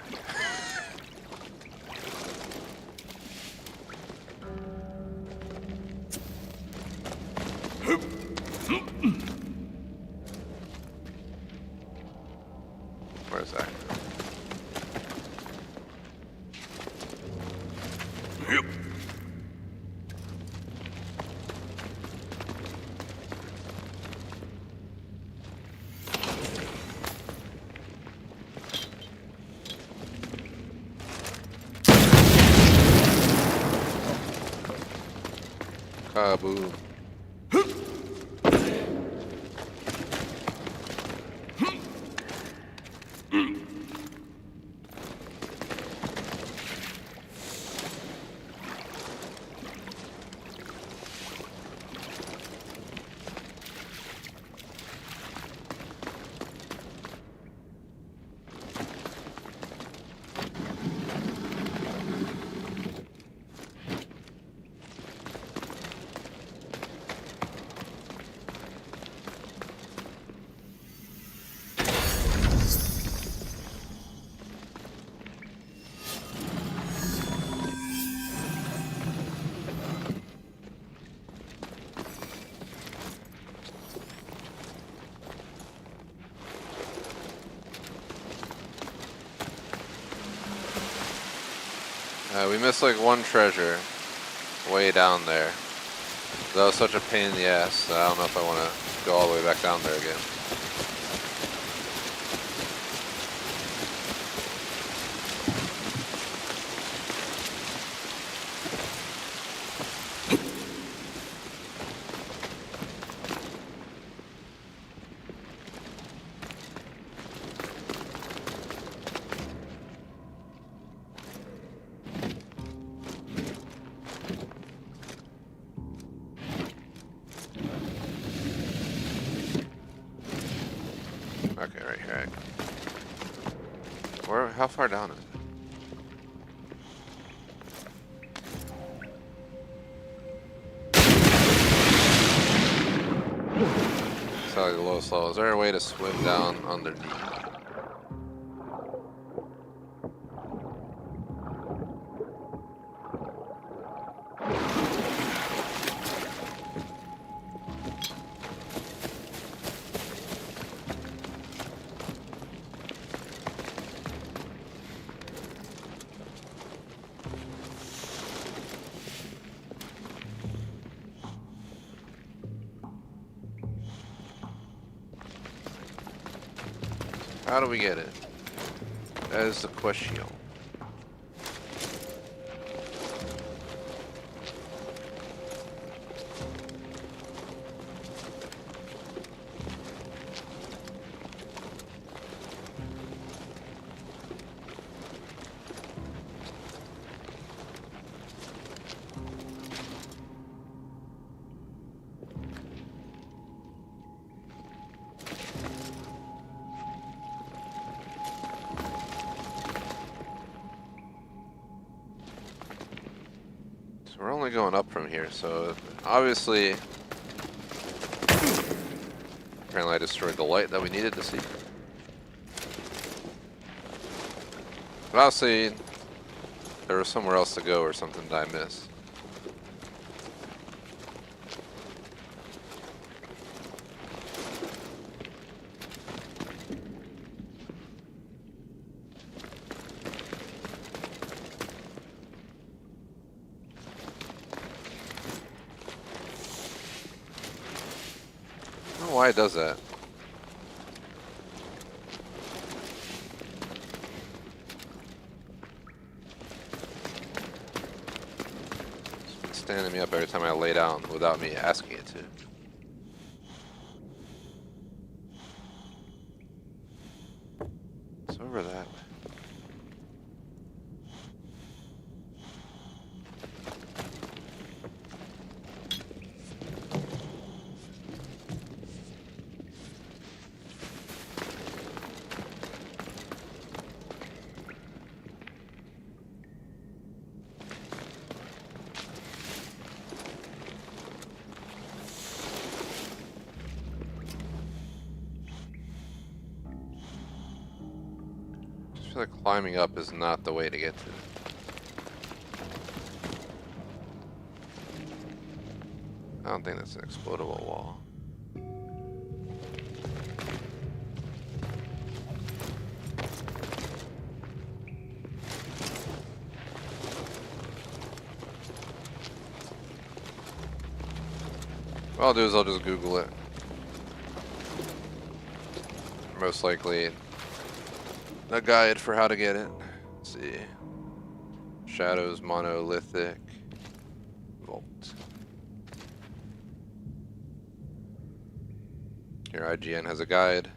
Where is that? Yep. Kaboom. We missed like one treasure way down there. That was such a pain in the ass. I don't know if I want to go all the way back down there again. Okay, right here. How far down is it? It's like the lowest level. Is there a way to swim down underneath? How do we get it? That is the question. We're only going up from here, so obviously, apparently I destroyed the light that we needed to see. But obviously, there was somewhere else to go or something that I missed. why it does that. It's standing me up every time I lay down without me asking it to. It's over that way. I feel like climbing up is not the way to get to it. I don't think that's an explodable wall. What I'll do is I'll just Google it. Most likely a guide for how to get it. Let's see. Shadows, monolithic, vault. Here, IGN has a guide.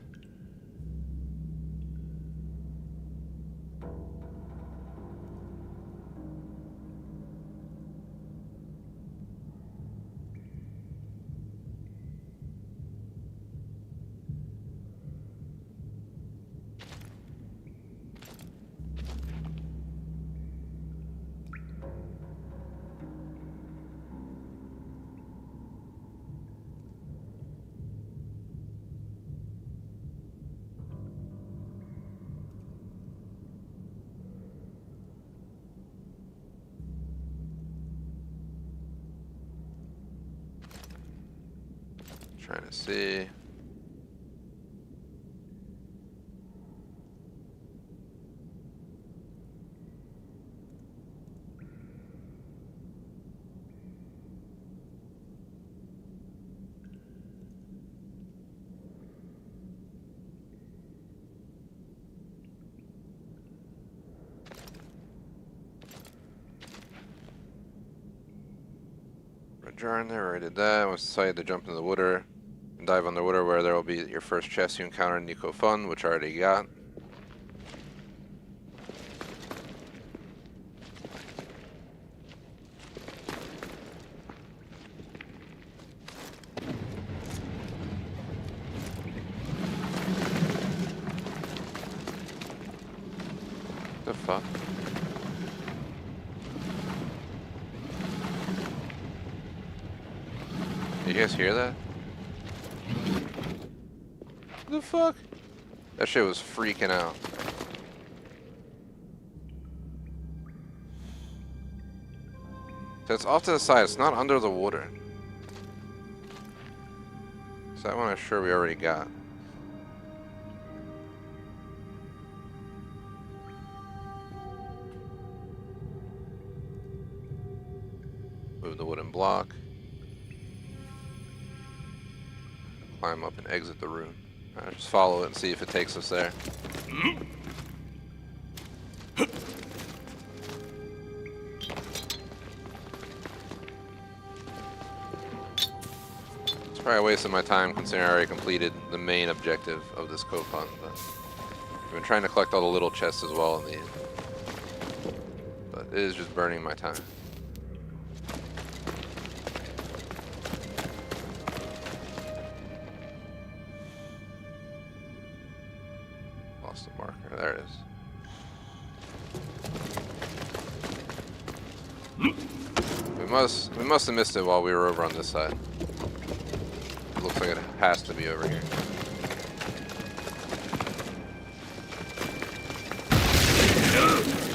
Trying to see. Red jar in there, already did that. Once decided to jump into the water. Dive underwater where there will be your first chest you encounter in Nico Fun, which I already got. The fuck? You guys hear that? What the fuck? That shit was freaking out. So it's off to the side, it's not under the water. So that one I'm sure we already got. Move the wooden block. Climb up and exit the room. Alright, just follow it and see if it takes us there. It's probably a waste of my time considering I already completed the main objective of this co-fund, but I've been trying to collect all the little chests as well in the end. But it is just burning my time. Lost the marker. There it is. We must have missed it while we were over on this side. It looks like it has to be over here.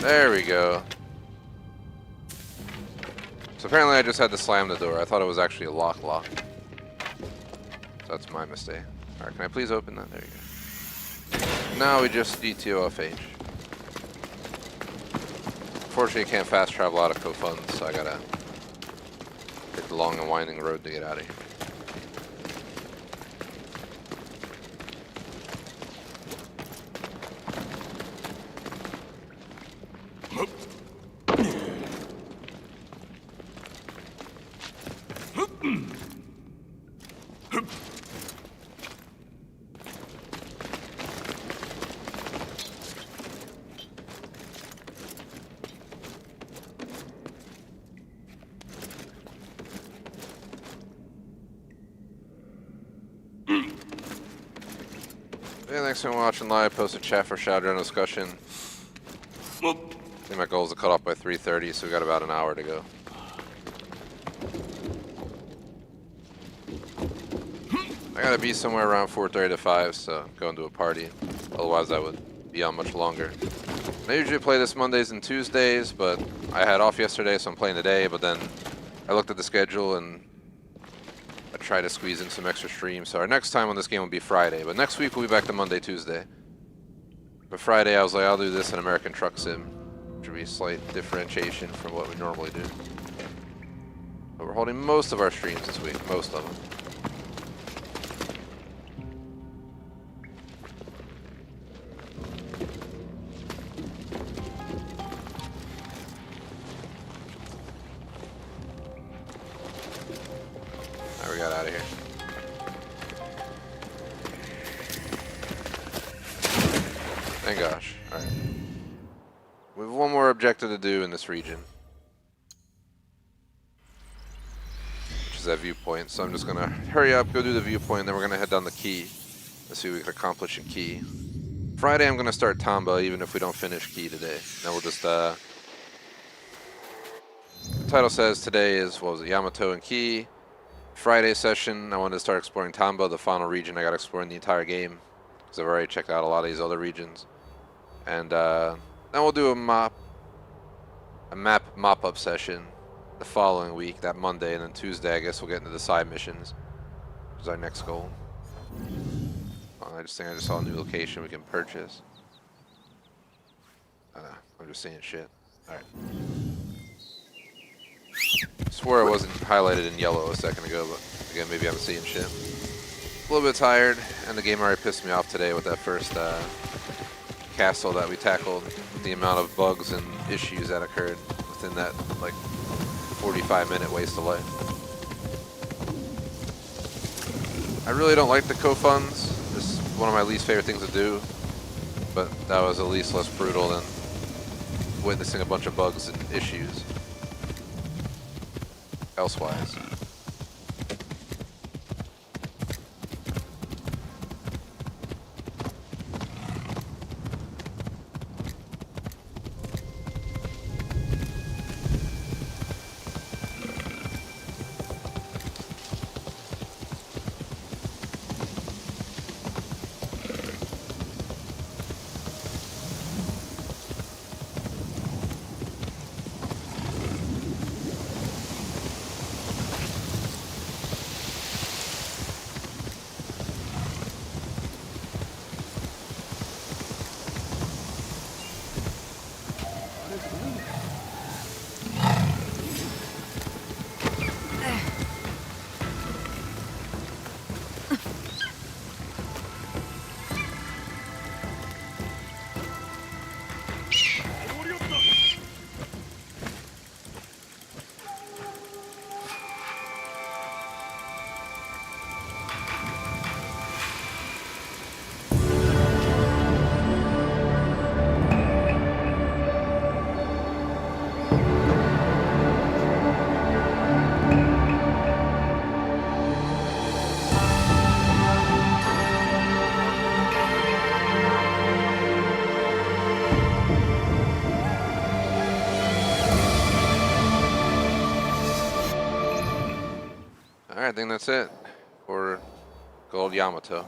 There we go. So apparently I just had to slam the door. I thought it was actually a lock. So that's my mistake. Alright, can I please open that? There you go. Now we just DTO off H. Unfortunately, I can't fast travel out of co-funds, so I gotta take the long and winding road to get out of here. Yeah, thanks for watching live. Post a chat for shout out discussion. I think my goal is to cut off by 3:30, so we got about an hour to go. I gotta be somewhere around 4:30 to 5, so going to a party. Otherwise, I would be on much longer. I usually play this Mondays and Tuesdays, but I had off yesterday, so I'm playing today. But then I looked at the schedule and I tried to squeeze in some extra streams. So our next time on this game will be Friday, but next week we'll be back to Monday, Tuesday. But Friday, I was like, I'll do this in American Truck Sim, which would be a slight differentiation from what we normally do. But we're holding most of our streams this week, most of them. Now we got out of here. Thank gosh. Alright. We have one more objective to do in this region, which is that viewpoint. So I'm just gonna hurry up, go do the viewpoint, then we're gonna head down the Kii. Let's see what we can accomplish in Kii. Friday I'm gonna start Tamba even if we don't finish Kii today. Then we'll just the title says today is, what was it, Yamato and Kii. Friday session I wanted to start exploring Tamba, the final region. I got exploring the entire game because I've already checked out a lot of these other regions. And then we'll do a map mop-up session the following week, that Monday, and then Tuesday I guess we'll get into the side missions, which is our next goal. Oh, I just think I just saw a new location we can purchase. I'm just seeing shit. Alright. I swore it wasn't highlighted in yellow a second ago, but again, maybe I'm seeing shit. A little bit tired, and the game already pissed me off today with that first castle that we tackled. The amount of bugs and issues that occurred within that like 45-minute waste of life. I really don't like the co-funds. This is one of my least favorite things to do, but that was at least less brutal than witnessing a bunch of bugs and issues elsewise. I think that's it for Gold Yamato.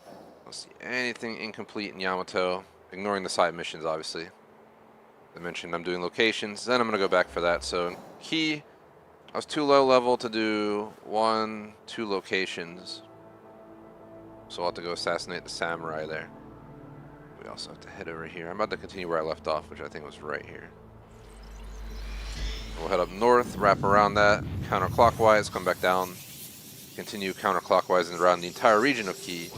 I don't see anything incomplete in Yamato, ignoring the side missions, obviously. I mentioned I'm doing locations, then I'm going to go back for that. So in Kii, I was too low level to do 1, 2 locations. So I'll have to go assassinate the samurai there. We also have to head over here. I'm about to continue where I left off, which I think was right here. We'll head up north, wrap around that, counterclockwise, come back down, continue counterclockwise and around the entire region of Kii,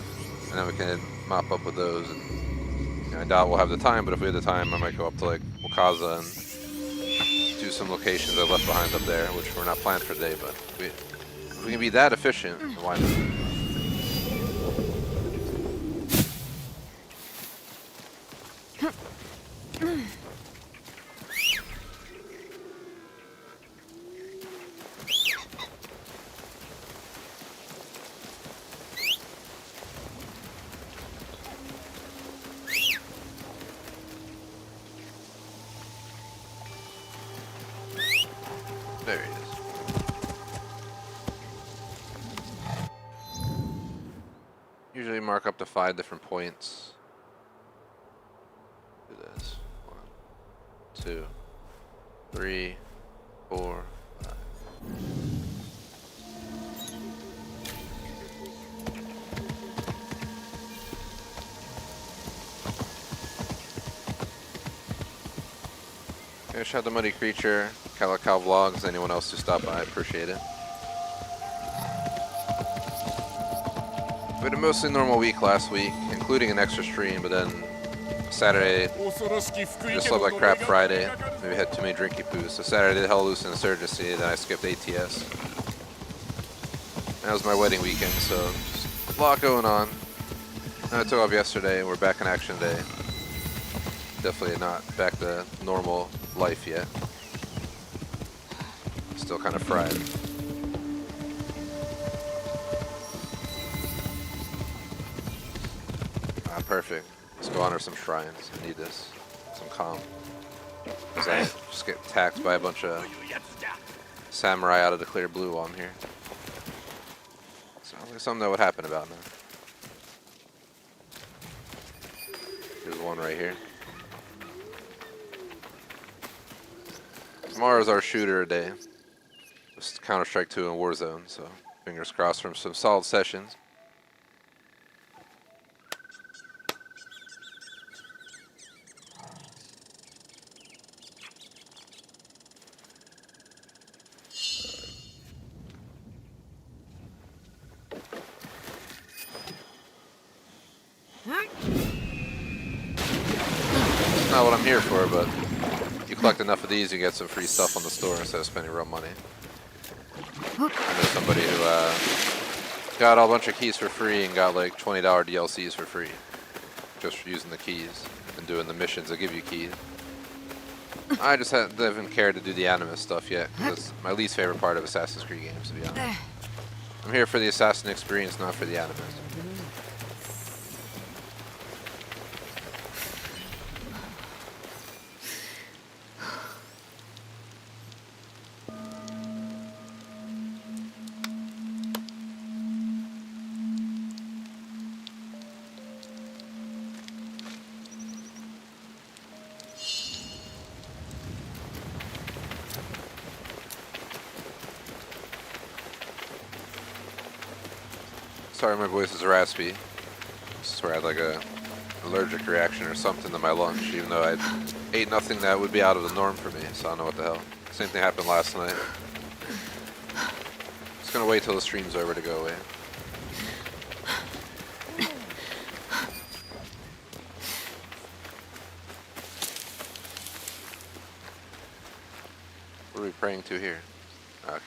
and then we can mop up with those. And, I doubt we'll have the time, but if we have the time, I might go up to like Wakaza and do some locations I left behind up there, which we're not planned for today, but if we can be that efficient, why not? Usually mark up to 5 different points. Do this. 1, 2, 3, 4, 5. Okay, shout out to Muddy Creature, Calico Vlogs, anyone else who stopped by, I appreciate it. We had a mostly normal week last week, including an extra stream, but then Saturday, just slept like crap Friday. Maybe had too many drinky poos. So Saturday did Hell Loose Insurgency, then I skipped ATS. That was my wedding weekend, so just a lot going on. And I took off yesterday, and we're back in action today. Definitely not back to normal life yet. Still kind of fried. Ah, perfect. Let's go honor some shrines. I need this. Some calm. Because I just get attacked by a bunch of samurai out of the clear blue while I'm here. Sounds like something that would happen about now. There's one right here. Tomorrow's our shooter day. Just Counter-Strike 2 and Warzone, so fingers crossed from some solid sessions. It's not what I'm here for, but you collect enough of these, you get some free stuff on the store instead of spending real money. I know somebody who got a bunch of keys for free and got like $20 DLCs for free, just for using the keys and doing the missions that give you keys. I just haven't cared to do the Animus stuff yet, because it's my least favorite part of Assassin's Creed games, to be honest. I'm here for the Assassin experience, not for the Animus. Sorry, my voice is raspy. I swear I had like a allergic reaction or something to my lunch, even though I ate nothing that would be out of the norm for me, so I don't know what the hell. Same thing happened last night. Just gonna wait till the stream's over to go away. What are we praying to here? Okay.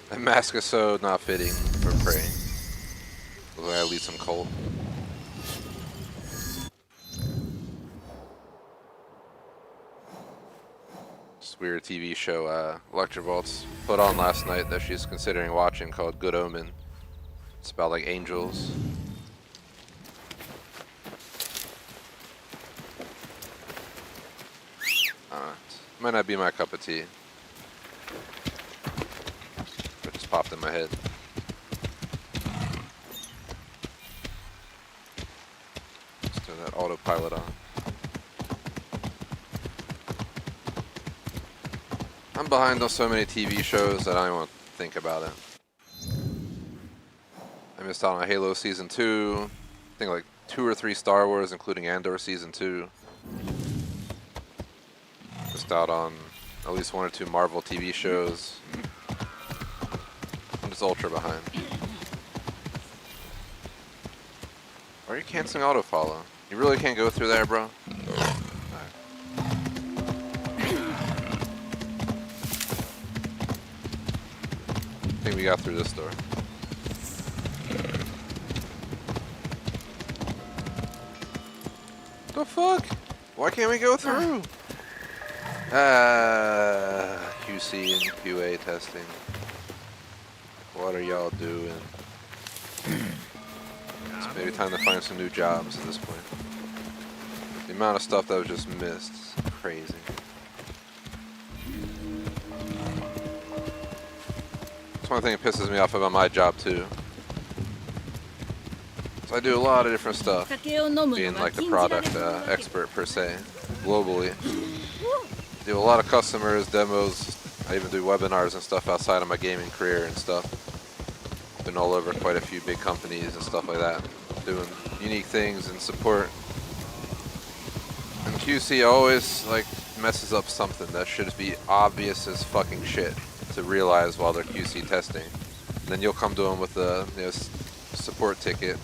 That mask is so not fitting for praying. Looks like I lead some cult. This weird TV show Electra Vaults put on last night that she's considering watching called Good Omen. It's about like angels. Might not be my cup of tea. Popped in my head. Just turn that autopilot on. I'm behind on so many TV shows that I don't even want to think about it. I missed out on Halo Season 2. I think like 2 or 3 Star Wars, including Andor Season 2. Missed out on at least 1 or 2 Marvel TV shows. Ultra behind. Why are you canceling autofollow? You really can't go through there, bro? Right. I think we got through this door. The fuck? Why can't we go through? QC and QA testing. What are y'all doing? It's maybe time to find some new jobs at this point. amount of stuff that was just missed is crazy. That's one thing that pisses me off about my job too. So I do a lot of different stuff, being like the product expert per se, globally. Do a lot of customers, demos. I even do webinars and stuff outside of my gaming career and stuff. Been all over quite a few big companies and stuff like that, doing unique things and support. And QC always like messes up something that should be obvious as fucking shit to realize while they're QC testing. And then you'll come to them with a support ticket,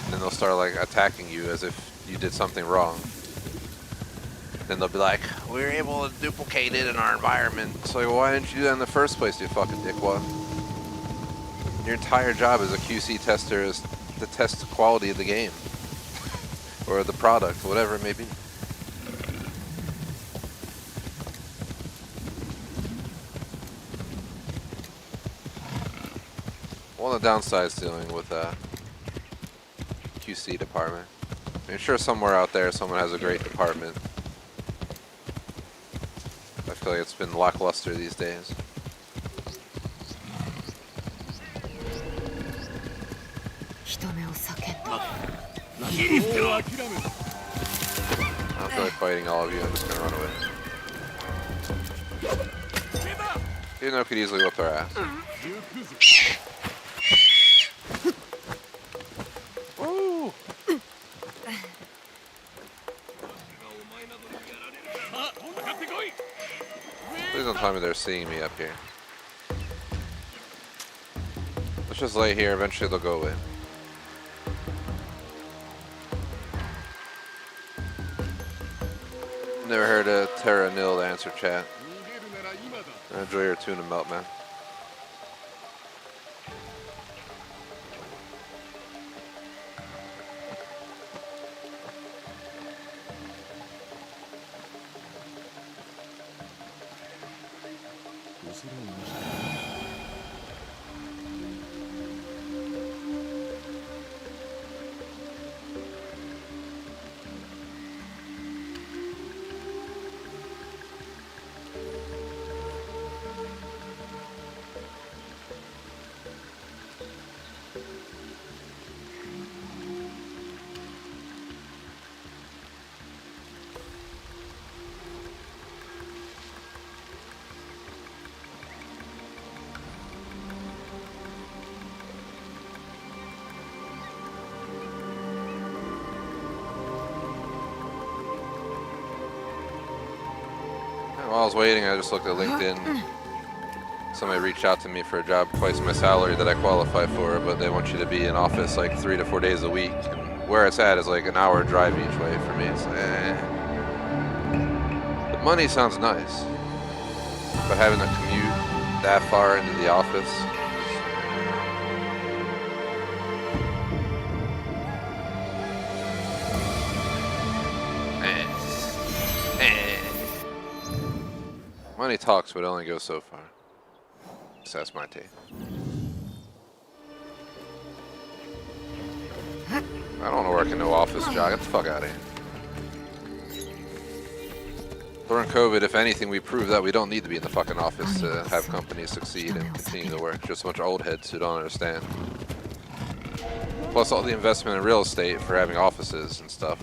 and then they'll start like attacking you as if you did something wrong. Then they'll be like, we were able to duplicate it in our environment. It's like, well, why didn't you do that in the first place, you fucking dickwad? Your entire job as a QC tester is to test the quality of the game. Or the product, whatever it may be. One of the downsides dealing with QC department. I'm sure somewhere out there someone has a great department. I feel like it's been lackluster these days. I don't feel like fighting all of you, I'm just gonna run away. You know, could easily whip our ass. Woo! Please don't tell me they're seeing me up here. Let's just lay here, eventually they'll go away. Never heard of Terra Nil answer chat. Enjoy your tuna melt, man. While I was waiting, I just looked at LinkedIn. Somebody reached out to me for a job twice my salary that I qualify for, but they want you to be in office like 3 to 4 days a week. And where it's at is like an hour drive each way for me. It's The money sounds nice, but having to commute that far into the office. Money talks, but it only goes so far. So that's my take. I don't want to work in no office job. Get the fuck out of here. During COVID, if anything, we proved that we don't need to be in the fucking office to have companies succeed and continue to work. Just a bunch of old heads who don't understand. Plus all the investment in real estate for having offices and stuff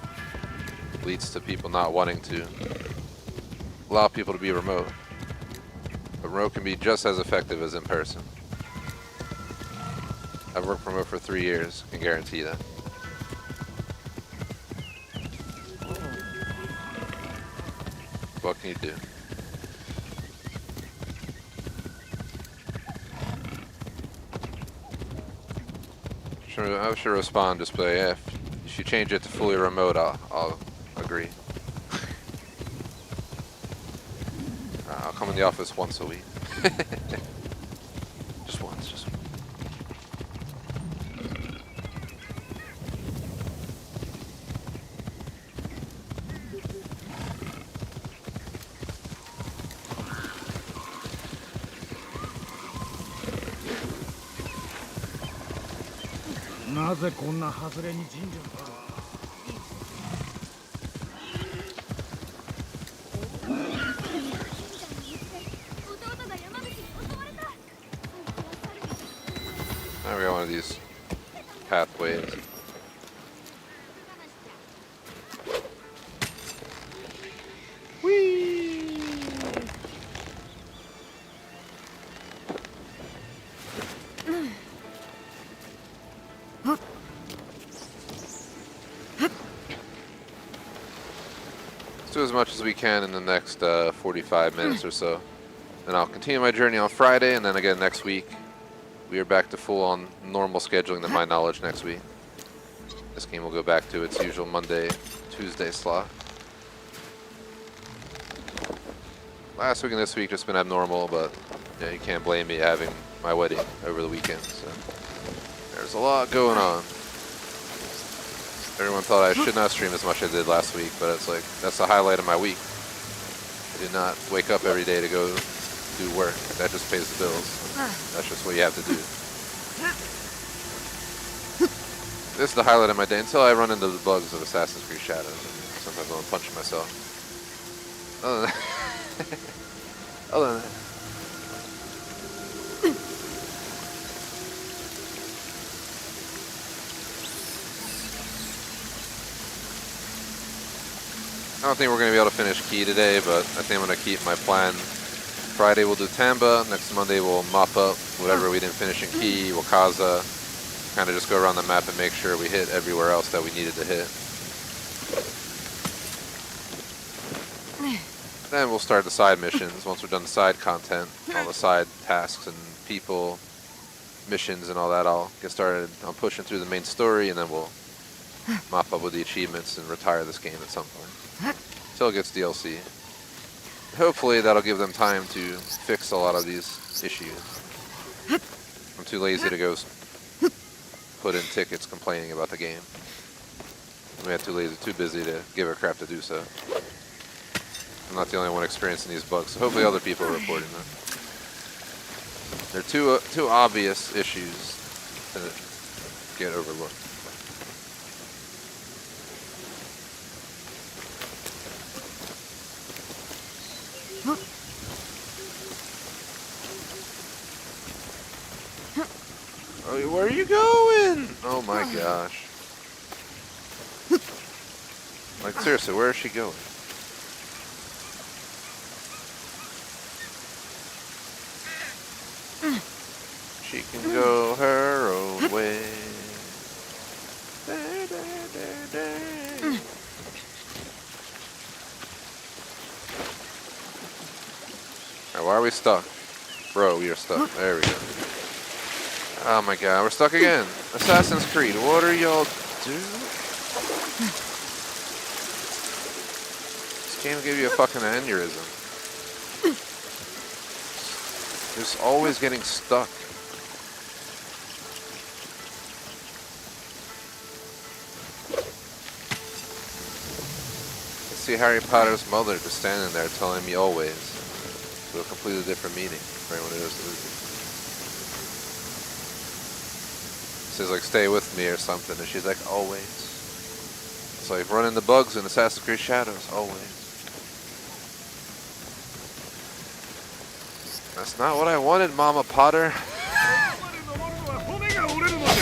leads to people not wanting to allow people to be remote. But remote can be just as effective as in person. I've worked remote for 3 years, I can guarantee that. What can you do? I should respond, just play, yeah, if you change it to fully remote, I'll agree. I'll come in the office once a week. Just once, just once. of these pathways. Whee! Let's do as much as we can in the next 45 minutes or so. And I'll continue my journey on Friday, and then again next week. We are back to full-on normal scheduling to my knowledge next week. This game will go back to its usual Monday, Tuesday slot. Last week and this week just been abnormal, but yeah, you can't blame me having my wedding over the weekend. So there's a lot going on. Everyone thought I should not stream as much as I did last week, but it's like, that's the highlight of my week. I did not wake up every day to go do work. That just pays the bills. That's just what you have to do. This is the highlight of my day until I run into the bugs of Assassin's Creed Shadows. Sometimes I'm punching myself. Other than that, other than that. I don't think we're going to be able to finish Kii today, but I think I'm going to keep my plan. Friday we'll do Tamba, next Monday we'll mop up whatever we didn't finish in Kii, Wakaza, kind of just go around the map and make sure we hit everywhere else that we needed to hit. Then we'll start the side missions. Once we're done the side content, all the side tasks and people, missions and all that, I'll get started on pushing through the main story, and then we'll mop up with the achievements and retire this game at some point. Until it gets DLC. Hopefully that'll give them time to fix a lot of these issues. I'm too lazy to go put in tickets complaining about the game. I'm too lazy, too busy to give a crap to do so. I'm not the only one experiencing these bugs, so hopefully other people are reporting them. They're too obvious issues to get overlooked. Oh, where are you going? Oh my gosh. Like seriously, where is she going? She can go her own way. Alright, why are we stuck? Bro, we are stuck. There we go. Oh my god, we're stuck again. Assassin's Creed, what are y'all doing? This game will give you a fucking aneurysm. Just always getting stuck. I see Harry Potter's mother just standing there telling me always to a completely different meaning for anyone who knows the movie. Says like stay with me or something, and she's like always. It's like running the bugs in Assassin's Creed Shadows, always. That's not what I wanted, Mama Potter.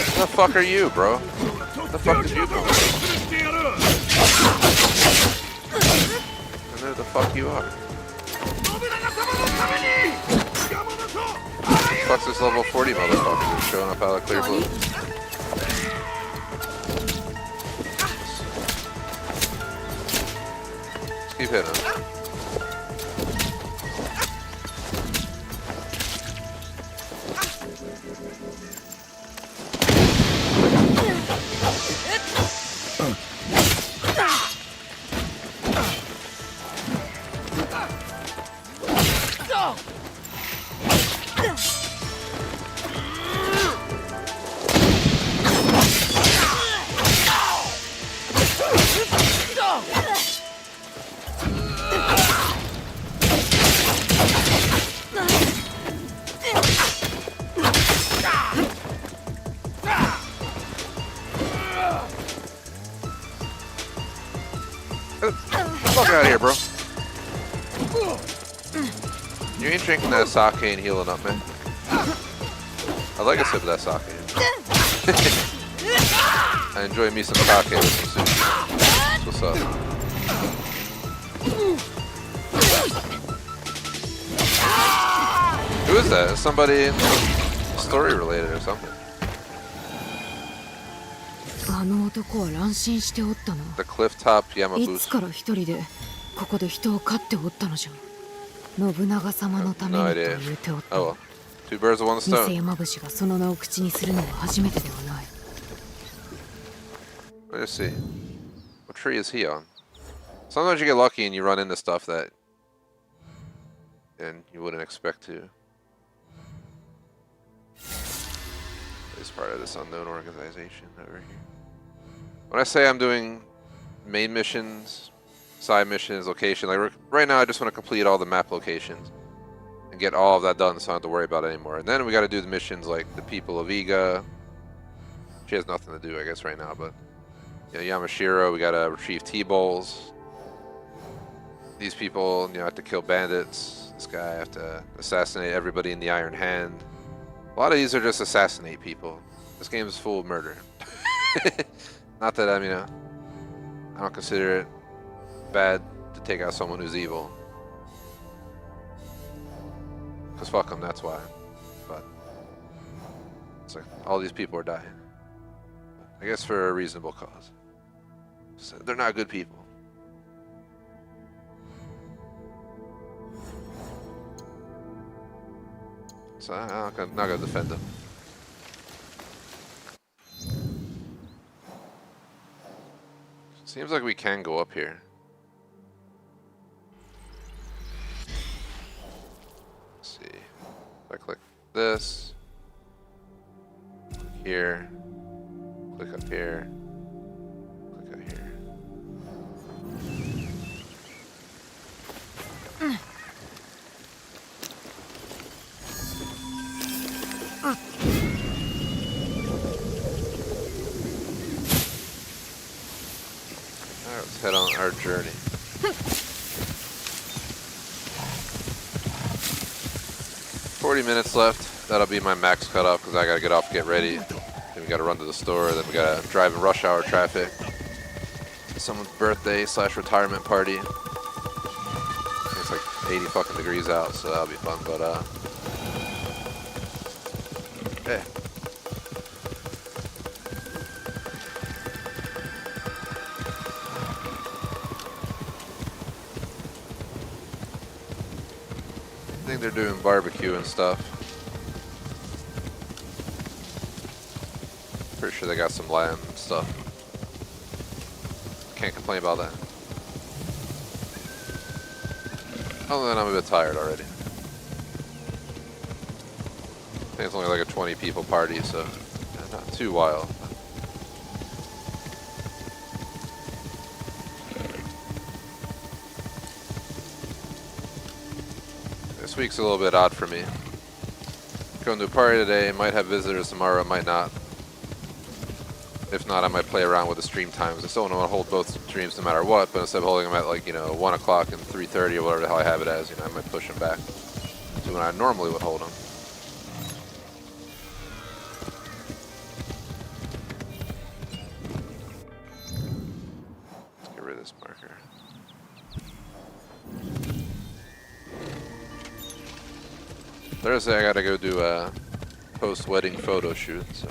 What the fuck are you, bro? What the fuck did you do? And there the fuck you are. Fuck's this level 40 motherfucker just showing up out of clear blue. Just keep hitting him. Fuck out of here, bro. You ain't drinking that sake and healing up, man. I like a sip of that sake. I enjoy me some sake with some sushi. That's what's up. Who is that? Is somebody story related or something? The clifftop Yamabushi. No idea. Oh well. Two birds with one stone. Let's see. What tree is he on? Sometimes you get lucky and you run into stuff that and you wouldn't expect to. He's part of this unknown organization over here. When I say I'm doing main missions, side missions, location, like right now I just want to complete all the map locations and get all of that done so I don't have to worry about it anymore. And then we got to do the missions like the people of Iga. She has nothing to do, I guess, right now, but Yamashiro, we got to retrieve T-bowls. These people, have to kill bandits. This guy, I have to assassinate everybody in the Iron Hand. A lot of these are just assassinate people. This game is full of murder. Not that I don't consider it bad to take out someone who's evil. Because fuck them, that's why. But it's like all these people are dying. I guess for a reasonable cause. So they're not good people. So I'm not gonna defend them. Seems like we can go up here. Let's see. If I click this, here, click up here, click up here. Let's head on our journey. 40 minutes left. That'll be my max cutoff because I gotta get off, get ready. Then we gotta run to the store. Then we gotta drive in rush hour traffic. Someone's birthday / retirement party. It's like 80 fucking degrees out, so that'll be fun. But hey. I think they're doing barbecue and stuff. Pretty sure they got some lamb and stuff. Can't complain about that. Other than I'm a bit tired already. I think it's only like a 20 people party, so not too wild. This week's a little bit odd for me. Going to a party today, might have visitors tomorrow, might not. If not, I might play around with the stream times. I still don't want to hold both streams no matter what, but instead of holding them at like, 1 o'clock and 3:30 or whatever the hell I have it as, I might push them back to when I normally would hold them. Let's get rid of this marker. Thursday I gotta go do a post-wedding photo shoot, so.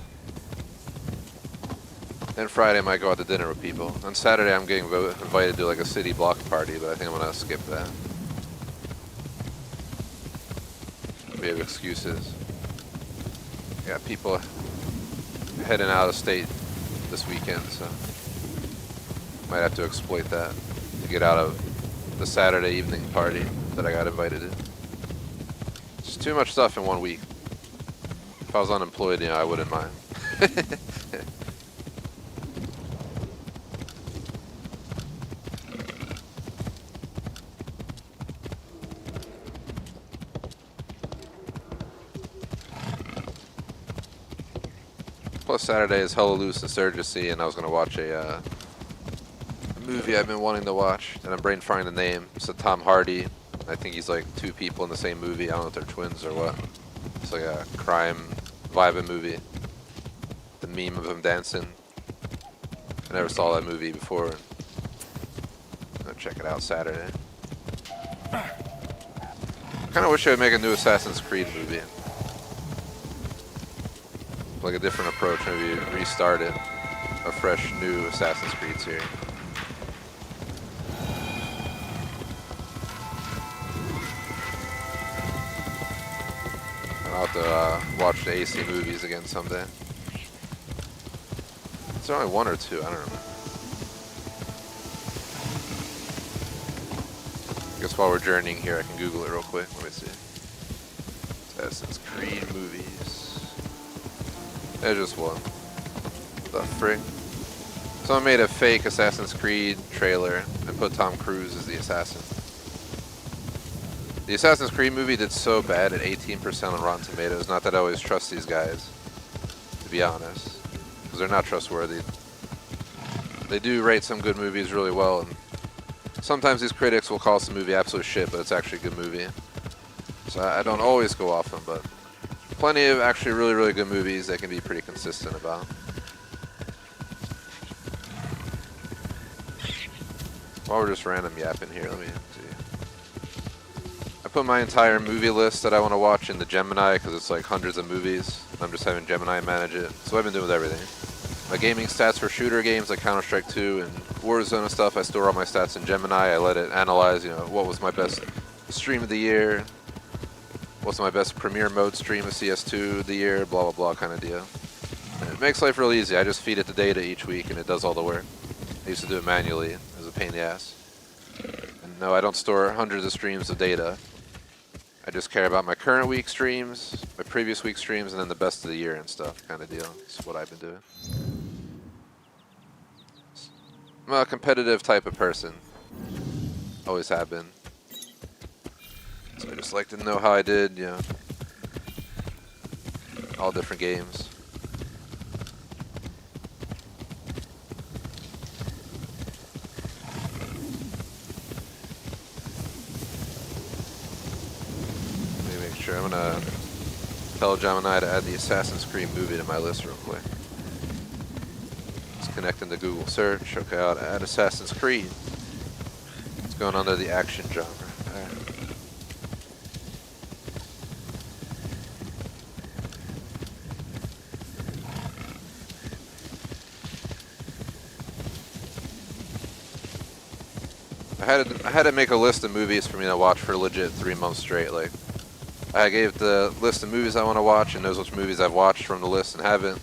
Then Friday I might go out to dinner with people. On Saturday I'm getting invited to like a city block party, but I think I'm gonna skip that. We have excuses. Got people heading out of state this weekend, so might have to exploit that to get out of the Saturday evening party that I got invited to. It's too much stuff in 1 week. If I was unemployed, I wouldn't mind. Plus Saturday is hella loose insurgency, and I was gonna watch a movie I've been wanting to watch, and I'm brain frying the name. It's a Tom Hardy. I think he's like two people in the same movie. I don't know if they're twins or what. It's like a crime vibing movie. The meme of him dancing. I never saw that movie before. And I'll check it out Saturday. Kind of wish I would make a new Assassin's Creed movie. Like a different approach, maybe restart it. A fresh new Assassin's Creed series. I'll have to watch the AC movies again someday. Is there only one or two? I don't remember. I guess while we're journeying here, I can Google it real quick. Let me see. Assassin's Creed movies. There's just one. The frick? Someone made a fake Assassin's Creed trailer and put Tom Cruise as the assassin. The Assassin's Creed movie did so bad at 18% on Rotten Tomatoes. Not that I always trust these guys, to be honest, because they're not trustworthy. They do rate some good movies really well, and sometimes these critics will call some movie absolute shit, but it's actually a good movie. So I don't always go off them, but plenty of actually really, really good movies they can be pretty consistent about. While we're just random yapping here, let me see. I put my entire movie list that I want to watch in the Gemini because it's like hundreds of movies. I'm just having Gemini manage it. So I've been doing with everything. My gaming stats for shooter games like Counter-Strike 2 and Warzone and stuff, I store all my stats in Gemini. I let it analyze, you know, what was my best stream of the year, what's my best premiere mode stream of CS2 of the year, blah, blah, blah kind of deal. And it makes life real easy. I just feed it the data each week and it does all the work. I used to do it manually. It was a pain in the ass. And no, I don't store hundreds of streams of data. I just care about my current week streams, my previous week streams, and then the best of the year and stuff kind of deal. That's what I've been doing. I'm a competitive type of person. Always have been. So I just like to know how I did, you know, all different games. Sure, I'm gonna tell Gemini to add the Assassin's Creed movie to my list real quick. It's connecting to Google search. Okay, I'll add Assassin's Creed. It's going under the action genre. Alright. I had to make a list of movies for me to watch for legit 3 months straight. Like, I gave the list of movies I want to watch and knows which movies I've watched from the list and haven't.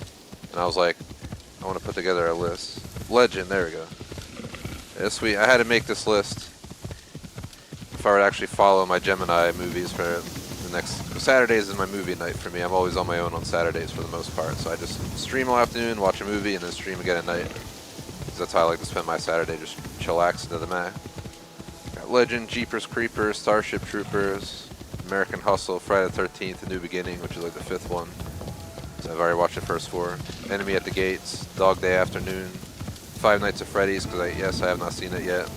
And I was like, I want to put together a list. Legend, there we go. Yeah, sweet. I had to make this list if I were to actually follow my Gemini movies for the next... Saturdays is my movie night for me. I'm always on my own on Saturdays for the most part. So I just stream all afternoon, watch a movie, and then stream again at night. Because that's how I like to spend my Saturday, just chillaxing to the mat. Got Legend, Jeepers Creepers, Starship Troopers, American Hustle, Friday the 13th, A New Beginning, which is like the 5th one. So I've already watched the first 4. Enemy at the Gates, Dog Day Afternoon, Five Nights at Freddy's, because yes, I have not seen it yet.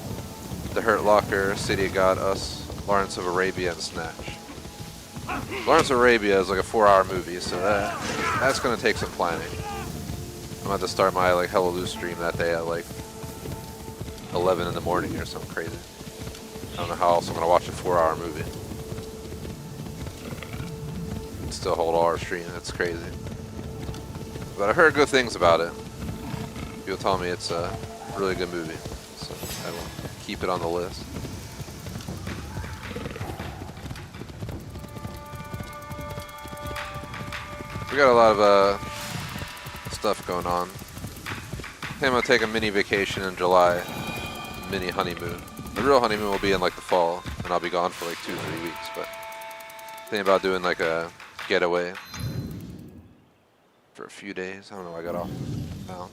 The Hurt Locker, City of God, Us, Lawrence of Arabia, and Snatch. Lawrence of Arabia is like a 4-hour movie, so that's going to take some planning. I'm about to start my like Hella Loose stream that day at like 11 in the morning or something crazy. I don't know how else I'm going to watch a 4-hour movie. Still hold all our stream, that's crazy. But I heard good things about it. People tell me it's a really good movie, so I will keep it on the list. We got a lot of stuff going on. I think I'm gonna take a mini vacation in July, mini honeymoon. The real honeymoon will be in like the fall, and I'll be gone for like 2-3 weeks. But thinking about doing like a getaway for a few days. I don't know why I got off now.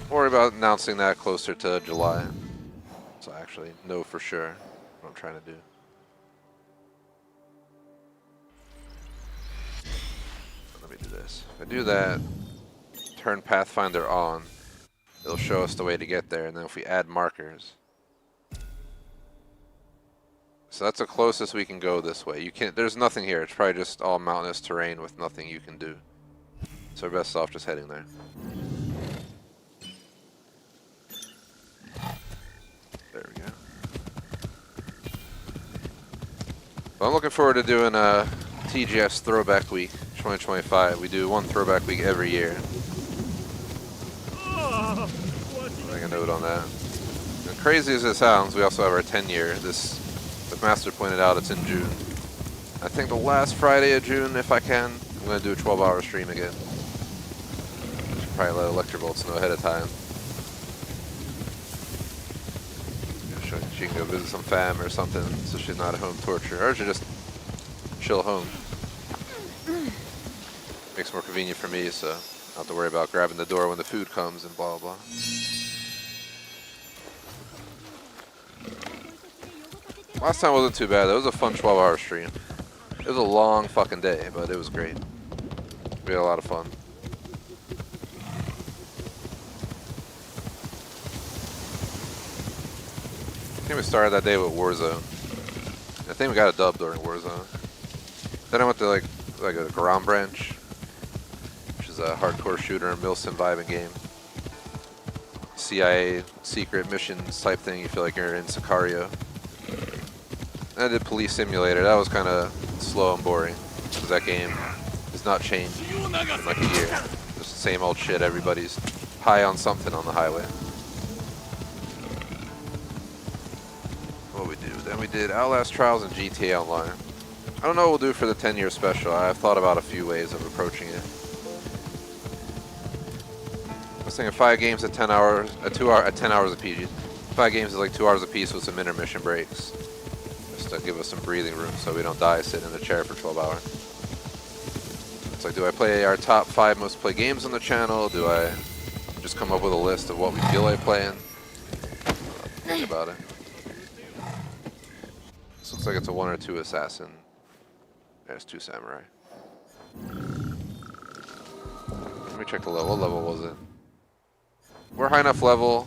Worry about announcing that closer to July, so I actually know for sure what I'm trying to do. Let me do this. If I do that, turn Pathfinder on, it'll show us the way to get there, and then if we add markers. So that's the closest we can go this way. You can't, there's nothing here. It's probably just all mountainous terrain with nothing you can do. So we're best off just heading there. There we go. Well, I'm looking forward to doing a TGS Throwback Week 2025. We do one Throwback Week every year. Make a note on that. And crazy as it sounds, we also have our 10-year. This, as Master pointed out, it's in June. I think the last Friday of June, if I can, I'm going to do a 12-hour stream again. Should probably let Electrobolts know ahead of time. She can go visit some fam or something, so she's not at home torture. Or she just chill home. Makes it more convenient for me, so I don't have to worry about grabbing the door when the food comes and blah, blah. Last time wasn't too bad. It was a fun 12-hour stream. It was a long fucking day, but it was great. We had a lot of fun. I think we started that day with Warzone. I think we got a dub during Warzone. Then I went to like a Ground Branch, which is a hardcore shooter, Milsim vibing game. CIA secret missions type thing. You feel like you're in Sicario. And I did Police Simulator. That was kind of slow and boring because that game has not changed in like a year. Just the same old shit. Everybody's high on something on the highway. What we do? Then we did Outlast Trials and GTA Online. I don't know what we'll do for the 10-year special. I've thought about a few ways of approaching it. I was thinking 5 games at 10 hours, at 10 hours a piece. 5 games is like 2 hours a piece with some intermission breaks, just to give us some breathing room so we don't die sitting in the chair for 12 hours. It's like, do I play our top 5 most played games on the channel? Do I just come up with a list of what we feel like playing? Think about it. This looks like it's a 1 or 2 assassin. There's 2 samurai. Let me check the level. What level was it? We're high enough level.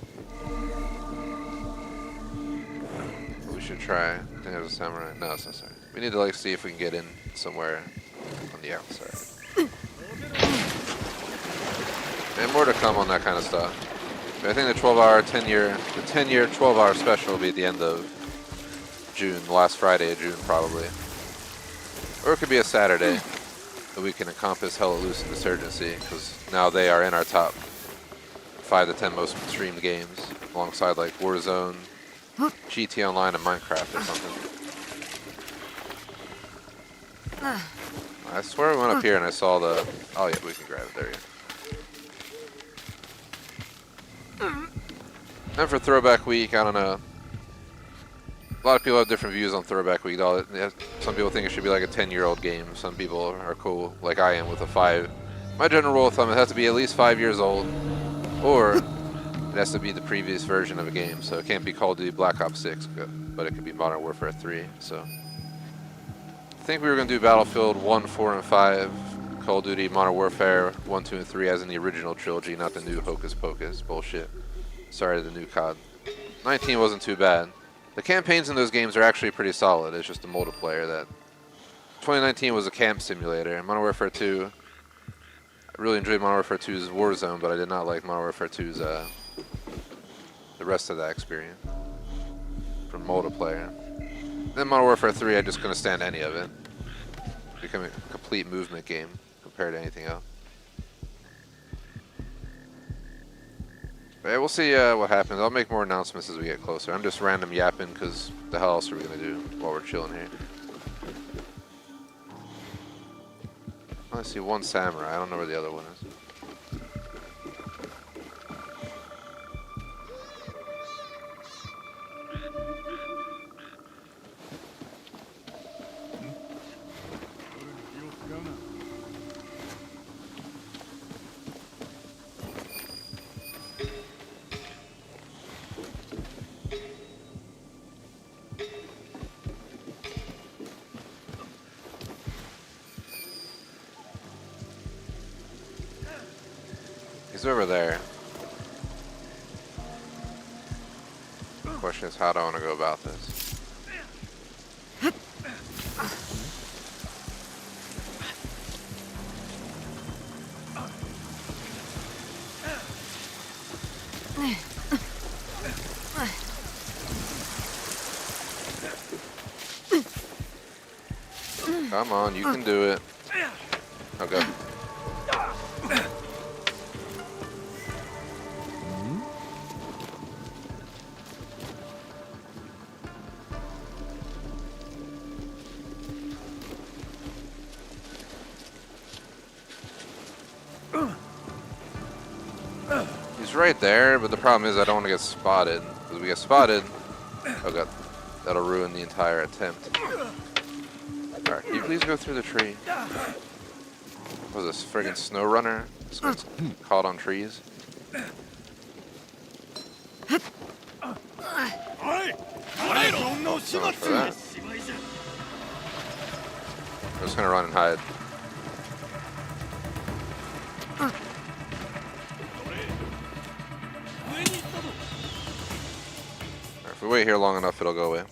We should try. I think there's a samurai. No, it's not sorry. We need to like see if we can get in somewhere on the outside. And more to come on that kind of stuff. But I think the 12-hour, 10-year, the 10-year, 12-hour special will be at the end of June, the last Friday of June probably. Or it could be a Saturday that we can encompass Hella Loose and Insurgency, because now they are in our top 5 to 10 most streamed games, alongside like Warzone, GT Online, and Minecraft or something. I swear I went up here and I saw the... Oh yeah, we can grab it. There you go. And for Throwback Week, I don't know. A lot of people have different views on Throwback Week. Some people think it should be like a 10-year-old game. Some people are cool, like I am, with a 5. My general rule of thumb, it has to be at least 5 years old, or it has to be the previous version of a game. So it can't be Call of Duty Black Ops 6, but it could be Modern Warfare 3. So I think we were going to do Battlefield 1, 4, and 5, Call of Duty Modern Warfare 1, 2, and 3 as in the original trilogy, not the new Hocus Pocus bullshit. Sorry, the new COD. 19 wasn't too bad. The campaigns in those games are actually pretty solid. It's just the multiplayer that... 2019 was a camp simulator. And Modern Warfare 2... I really enjoyed Modern Warfare 2's Warzone, but I did not like Modern Warfare 2's... the rest of that experience. From multiplayer. Then Modern Warfare 3, I just couldn't stand any of it. It became a complete movement game compared to anything else. Yeah, we'll see what happens. I'll make more announcements as we get closer. I'm just random yapping because the hell else are we going to do while we're chilling here? I see one samurai. I don't know where the other one is. He's over there. The question is, how do I want to go about this? Come on, you can do it. Oh, go. He's right there, but the problem is I don't want to get spotted. Because if we get spotted, oh god, that'll ruin the entire attempt. Alright, can you please go through the tree? What was this, friggin' snow runner? This one's caught on trees. Going for that. I'm just gonna run and hide. If we wait here long enough, it'll go away.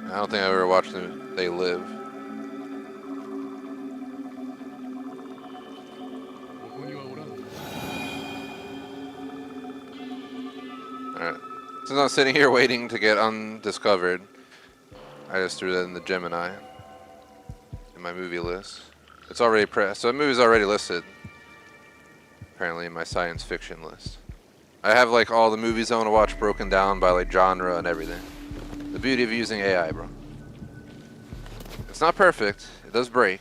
I don't think I ever watched them. They live. Alright. Since I'm sitting here waiting to get undiscovered, I just threw that in the Gemini in my movie list. It's already pressed, so the movie's already listed. Apparently in my science fiction list. I have like all the movies I want to watch broken down by like genre and everything. The beauty of using AI, bro. It's not perfect, it does break,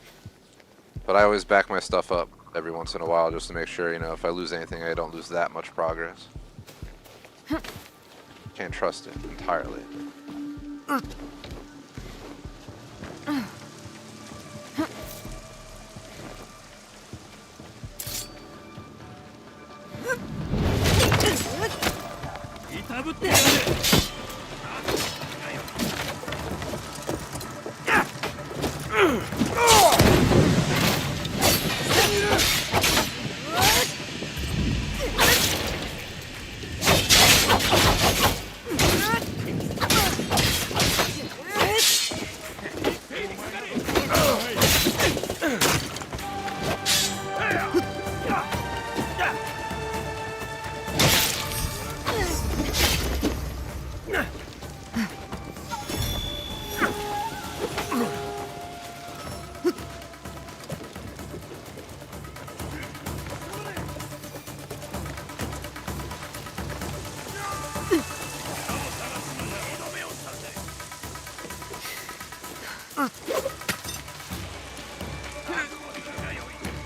but I always back my stuff up every once in a while just to make sure, you know, if I lose anything, I don't lose that much progress. Can't trust it entirely.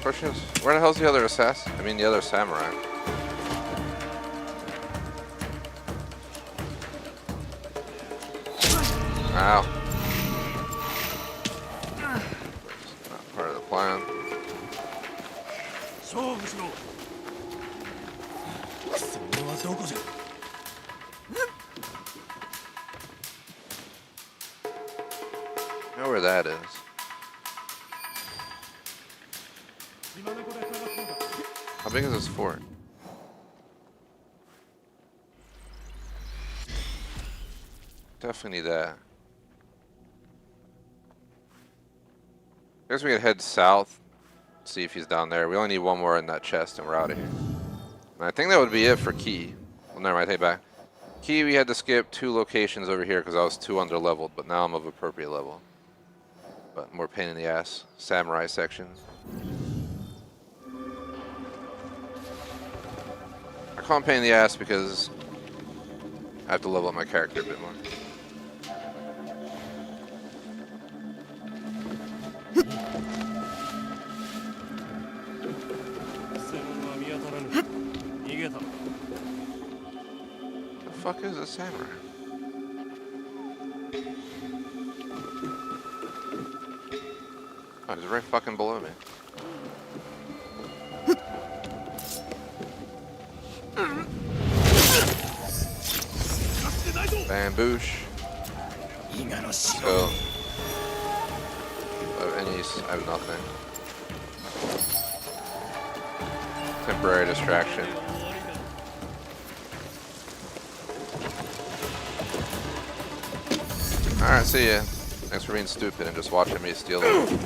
Question is, where the hell's the other assassin? I mean, the other samurai. Ow. Not part of the plan. I know where that is. How big is this fort? Definitely need that. I guess we could head south, see if he's down there. We only need one more in that chest and we're out of here. And I think that would be it for Kii. Well, never mind, take it back. Kii, we had to skip 2 locations over here because I was too under-leveled, but now I'm of appropriate level. But more pain in the ass. Samurai sections. I call him pain in the ass because I have to level up my character a bit more. The fuck is a samurai? Oh, he's right fucking below me. Bamboosh. Let's go. I have nothing. Temporary distraction. Alright, see ya. Thanks for being stupid and just watching me steal them.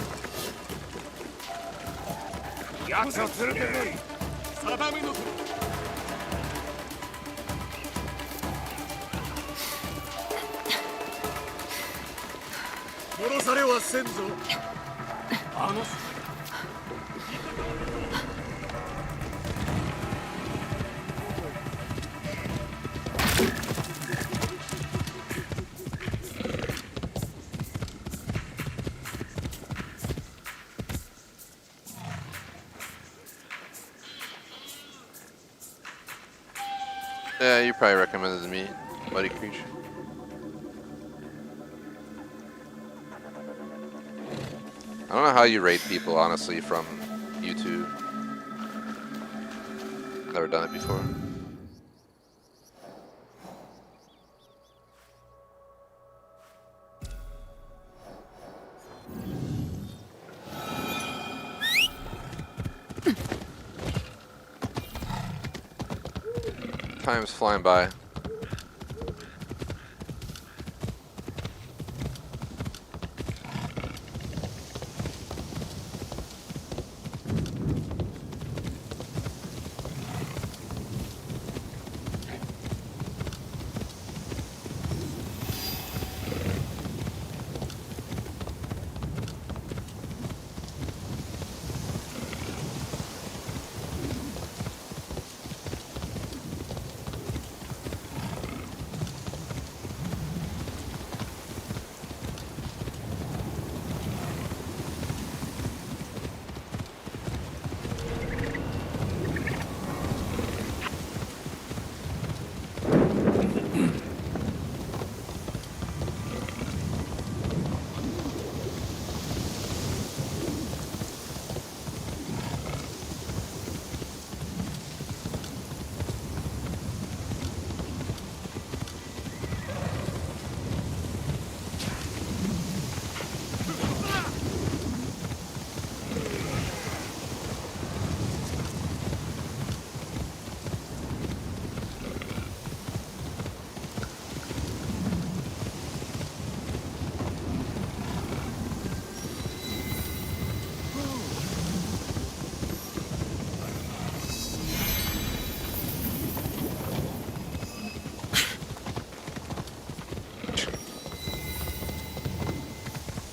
Yeah, you probably recommended to me, Buddy Creature. I don't know how you rate people, honestly, from YouTube. Never done it before. Time's flying by.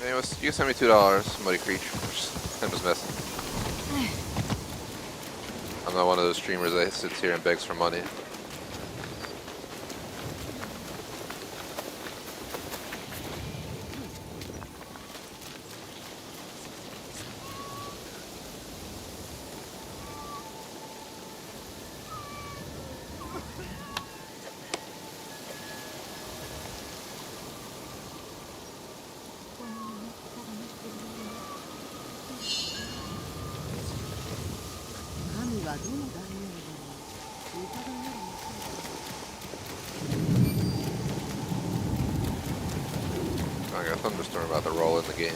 Anyways, you can send me $2, Muddy Creature. I'm just messing. I'm not one of those streamers that sits here and begs for money. I got a thunderstorm about to roll in the game.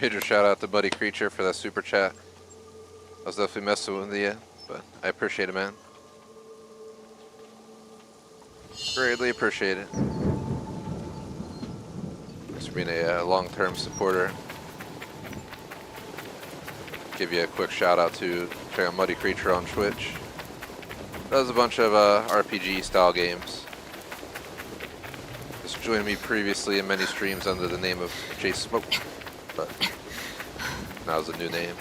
Major shout out to Buddy Creature for that super chat. I was definitely messing with you, but I appreciate it, man. Greatly appreciate it. Thanks for being a long-term supporter. Give you a quick shout out to check out Muddy Creature on Twitch. Does a bunch of RPG style games. Just joined me previously in many streams under the name of J Smoke, but now's a new name.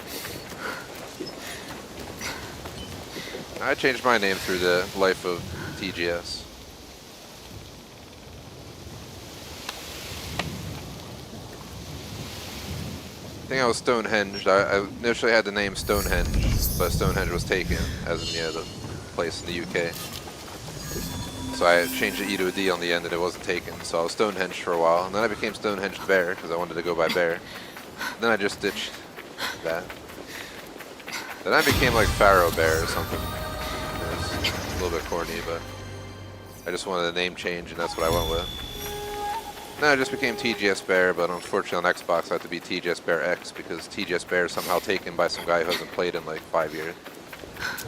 I changed my name through the life of TGS. I think I was Stonehenged. I initially had the name Stonehenge, but Stonehenge was taken, as in the place in the UK. So I changed the E to a D on the end and it wasn't taken. So I was Stonehenged for a while, and then I became Stonehenged Bear because I wanted to go by Bear. And then I just ditched that. Then I became like Pharaoh Bear or something. It was a little bit corny, but I just wanted a name change, and that's what I went with. No, it just became TGS Bear, but unfortunately on Xbox I have to be TGS Bear X because TGS Bear is somehow taken by some guy who hasn't played in like 5 years.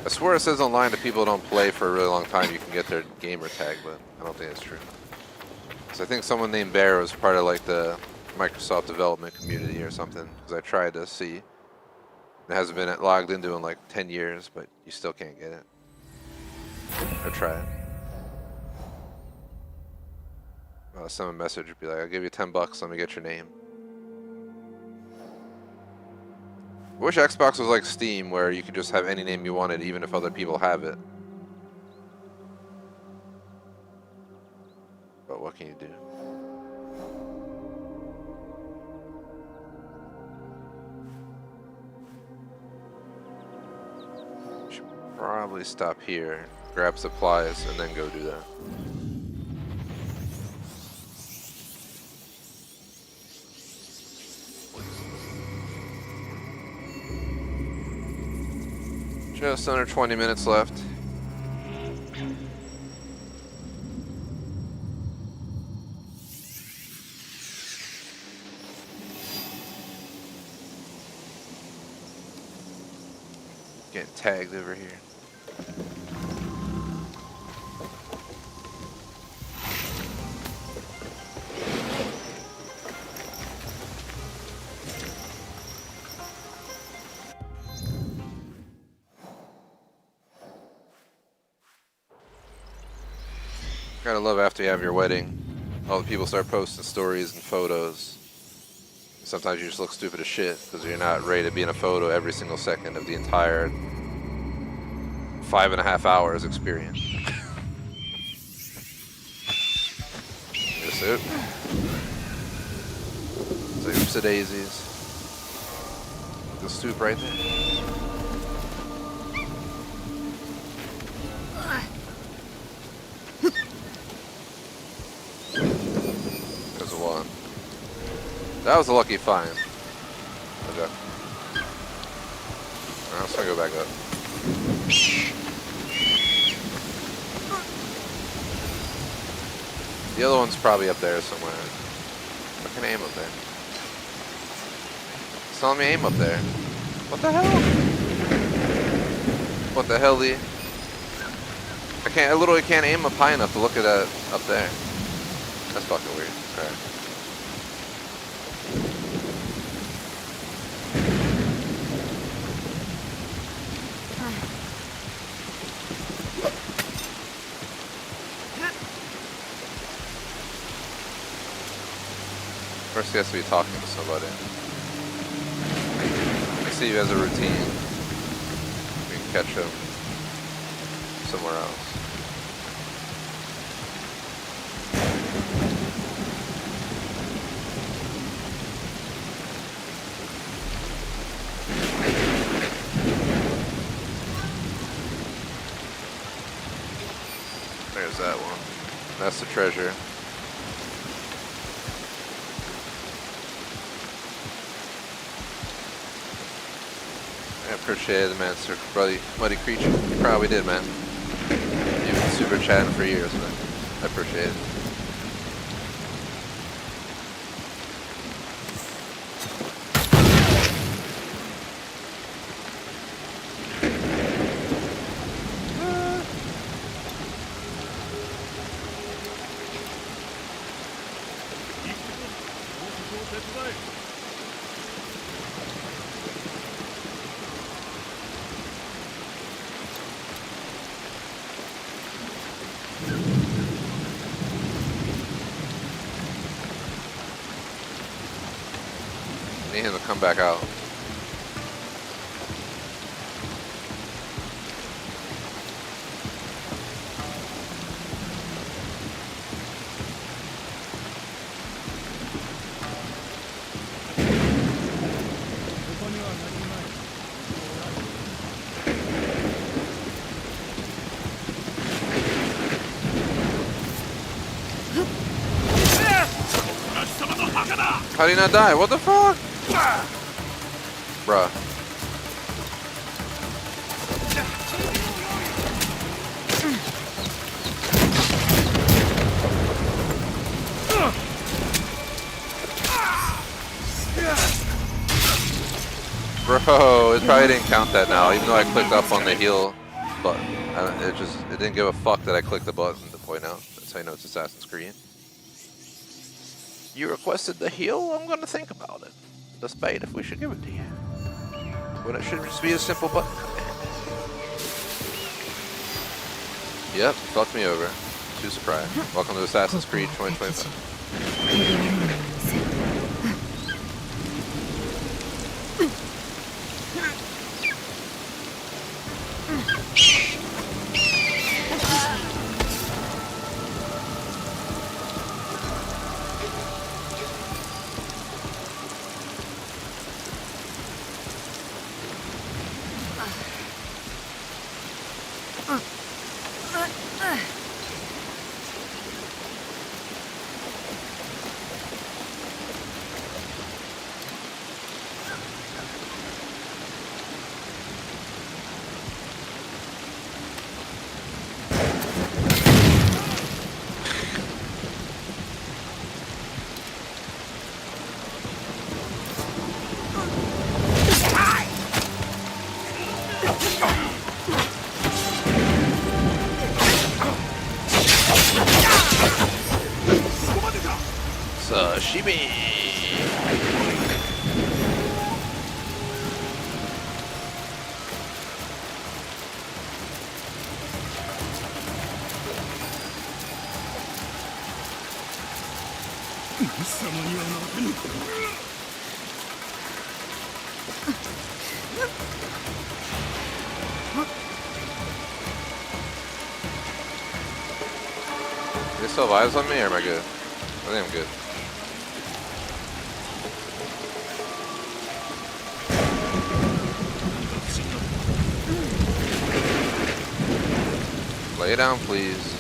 I swear it says online that people who don't play for a really long time you can get their gamer tag, but I don't think it's true. So I think someone named Bear was part of like the Microsoft development community or something, because I tried to see. It hasn't been logged into in like 10 years, but you still can't get it. Or try it. I'll send a message and be like, I'll give you $10, let me get your name. I wish Xbox was like Steam, where you could just have any name you wanted, even if other people have it. But what can you do? Should probably stop here, grab supplies, and then go do that. Just under 20 minutes left. Getting tagged over here. Gotta love after you have your wedding, all the people start posting stories and photos. Sometimes you just look stupid as shit because you're not ready to be in a photo every single second of the entire 5.5 hours experience. Just it. It's like oops a daisies. The soup right there. There's one. That was a lucky find. Okay. Alright, let's go back up. The other one's probably up there somewhere. I can aim up there. It's telling me aim up there. What the hell? What the hell, Lee? I literally can't aim up high enough to look at that up there. That's fucking weird. Alright. First he has to be talking to somebody. Let's see if he has a routine. We can catch him somewhere else. There's that one. That's the treasure. I appreciate it, man, sir. Muddy creature. You probably did, man. You've been super chatting for years, man. I appreciate it. Need him to come back out. How did he not die? What the fuck? Bruh. Bro, it probably didn't count that now, even though I clicked up on the heal button. It didn't give a fuck that I clicked the button to point out. That's how you know it's Assassin's Creed. You requested the heal? I'm gonna think about it. Despite if we should give it to you. When it should just be a simple button command. Yep, fucked me over. Too surprised. Welcome to Assassin's Creed 2025. They still have eyes on me, or am I good? I think I'm good. Lay down, please.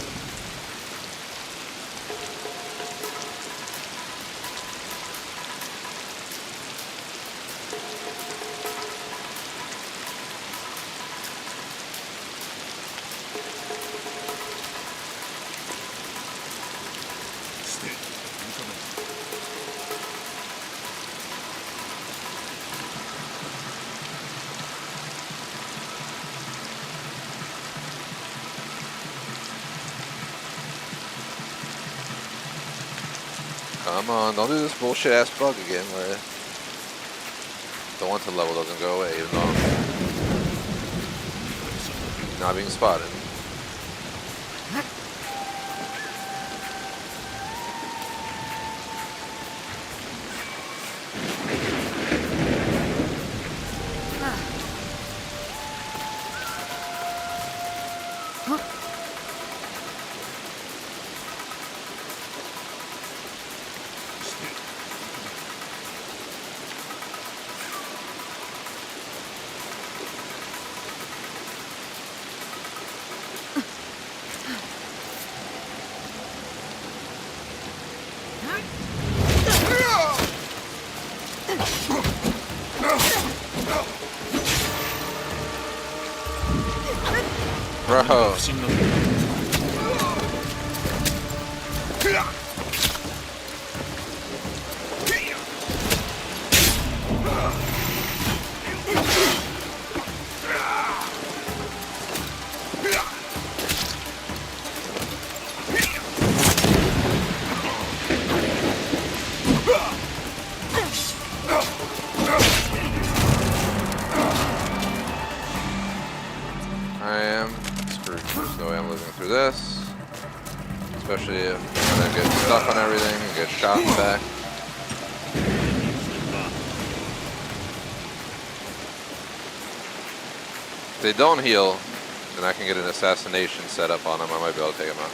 Come on, don't do this bullshit ass bug again where the wanted level doesn't go away even though I'm not being spotted. Bro. Especially if I'm gonna get stuck on everything and get shot back. If they don't heal, then I can get an assassination set up on them. I might be able to take them out.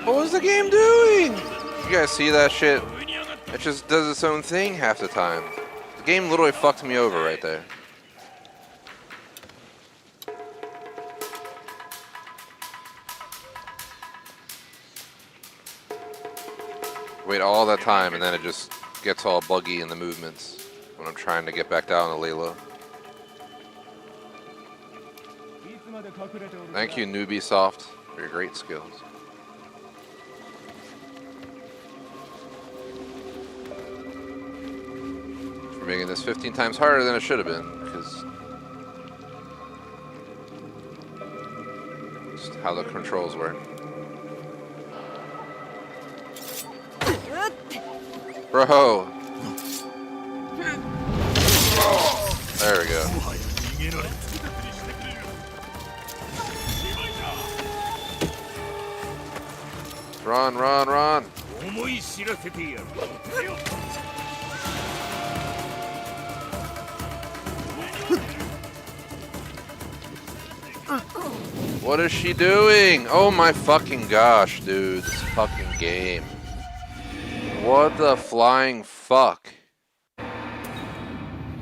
What was the game doing? You guys see that shit? It just does its own thing half the time. The game literally fucked me over right there. Wait all that time and then it just gets all buggy in the movements when I'm trying to get back down to lay low. Thank you, Ubisoft, for your great skills. For making this 15 times harder than it should have been, because just how the controls work. Bro! There we go. Run, run, run! What is she doing? Oh my fucking gosh, dude. This fucking game. What the flying fuck?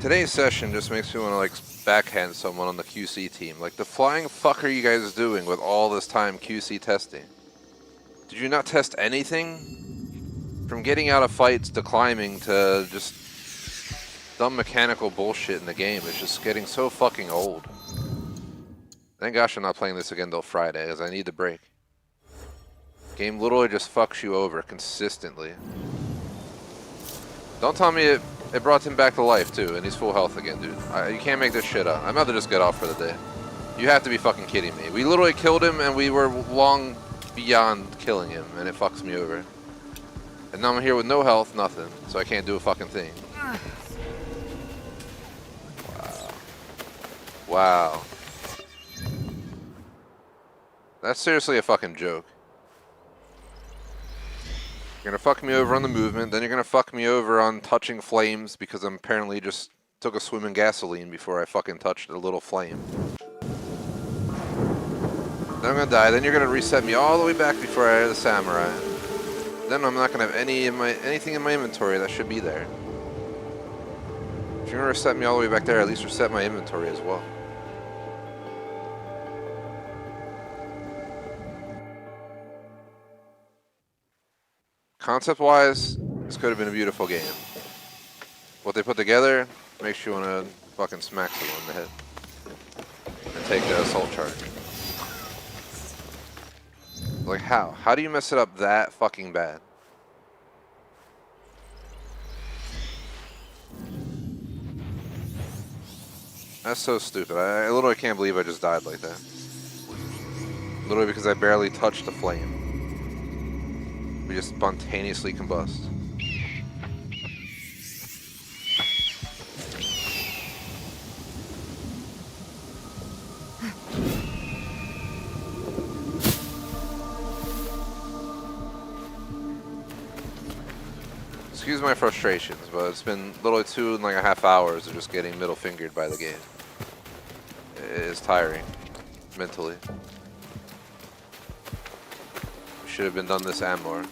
Today's session just makes me want to like backhand someone on the QC team. Like, the flying fuck are you guys doing with all this time QC testing? Did you not test anything? From getting out of fights to climbing to just dumb mechanical bullshit in the game. It's just getting so fucking old. Thank gosh I'm not playing this again till Friday, as I need the break. Game literally just fucks you over consistently. Don't tell me it brought him back to life too, and he's full health again, dude. You can't make this shit up. I'm about to just get off for the day. You have to be fucking kidding me. We literally killed him, and we were long beyond killing him, and it fucks me over. And now I'm here with no health, nothing, so I can't do a fucking thing. Wow. Wow. That's seriously a fucking joke. You're gonna fuck me over on the movement, then you're gonna fuck me over on touching flames because I'm apparently just took a swim in gasoline before I fucking touched a little flame. Then I'm gonna die, then you're gonna reset me all the way back before I had the samurai. Then I'm not gonna have anything in my inventory that should be there. If you're gonna reset me all the way back there, at least reset my inventory as well. Concept-wise, this could have been a beautiful game. What they put together makes you want to fucking smack someone in the head. And take the assault charge. Like, how? How do you mess it up that fucking bad? That's so stupid. I literally can't believe I just died like that. Literally because I barely touched the flame. We just spontaneously combust. Excuse my frustrations, but it's been literally 2.5 hours of just getting middle fingered by the game. It is tiring, mentally. Should have been done this and more.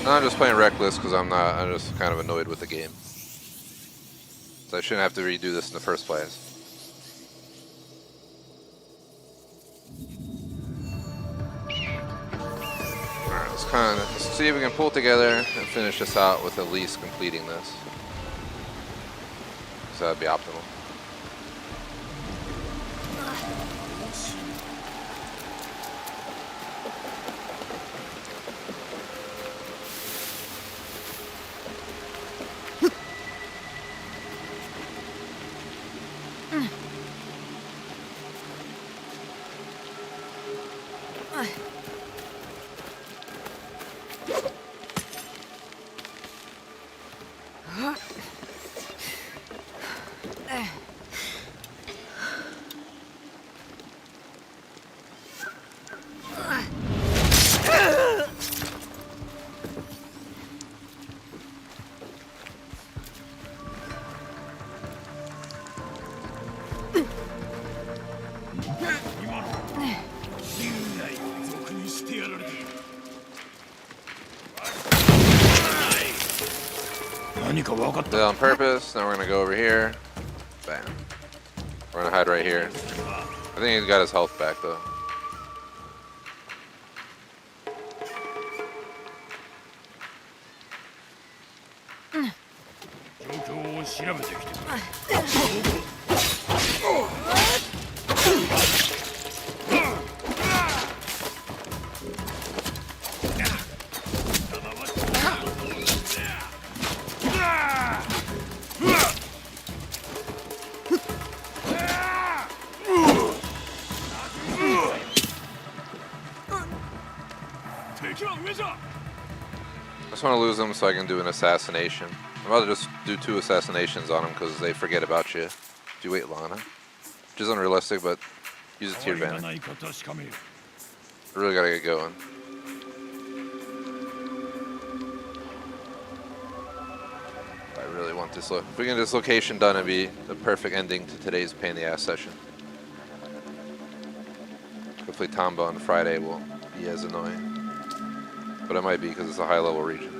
I'm just playing reckless because I'm just kind of annoyed with the game. So I shouldn't have to redo this in the first place. Alright, let's see if we can pull it together and finish this out with at least completing this. So that'd be optimal. Did it on purpose. Now we're gonna go over here. Bam. We're gonna hide right here. I think he's got his health back though. I just want to lose them so I can do an assassination. I'm about to just do 2 assassinations on them because they forget about you if you wait long enough. Which is unrealistic, but use it to your advantage. I really gotta get going. I really want this look. If we can get this location done, it'd be the perfect ending to today's pain in the ass session. Hopefully Tomba on Friday will be as annoying. But it might be because it's a high level region.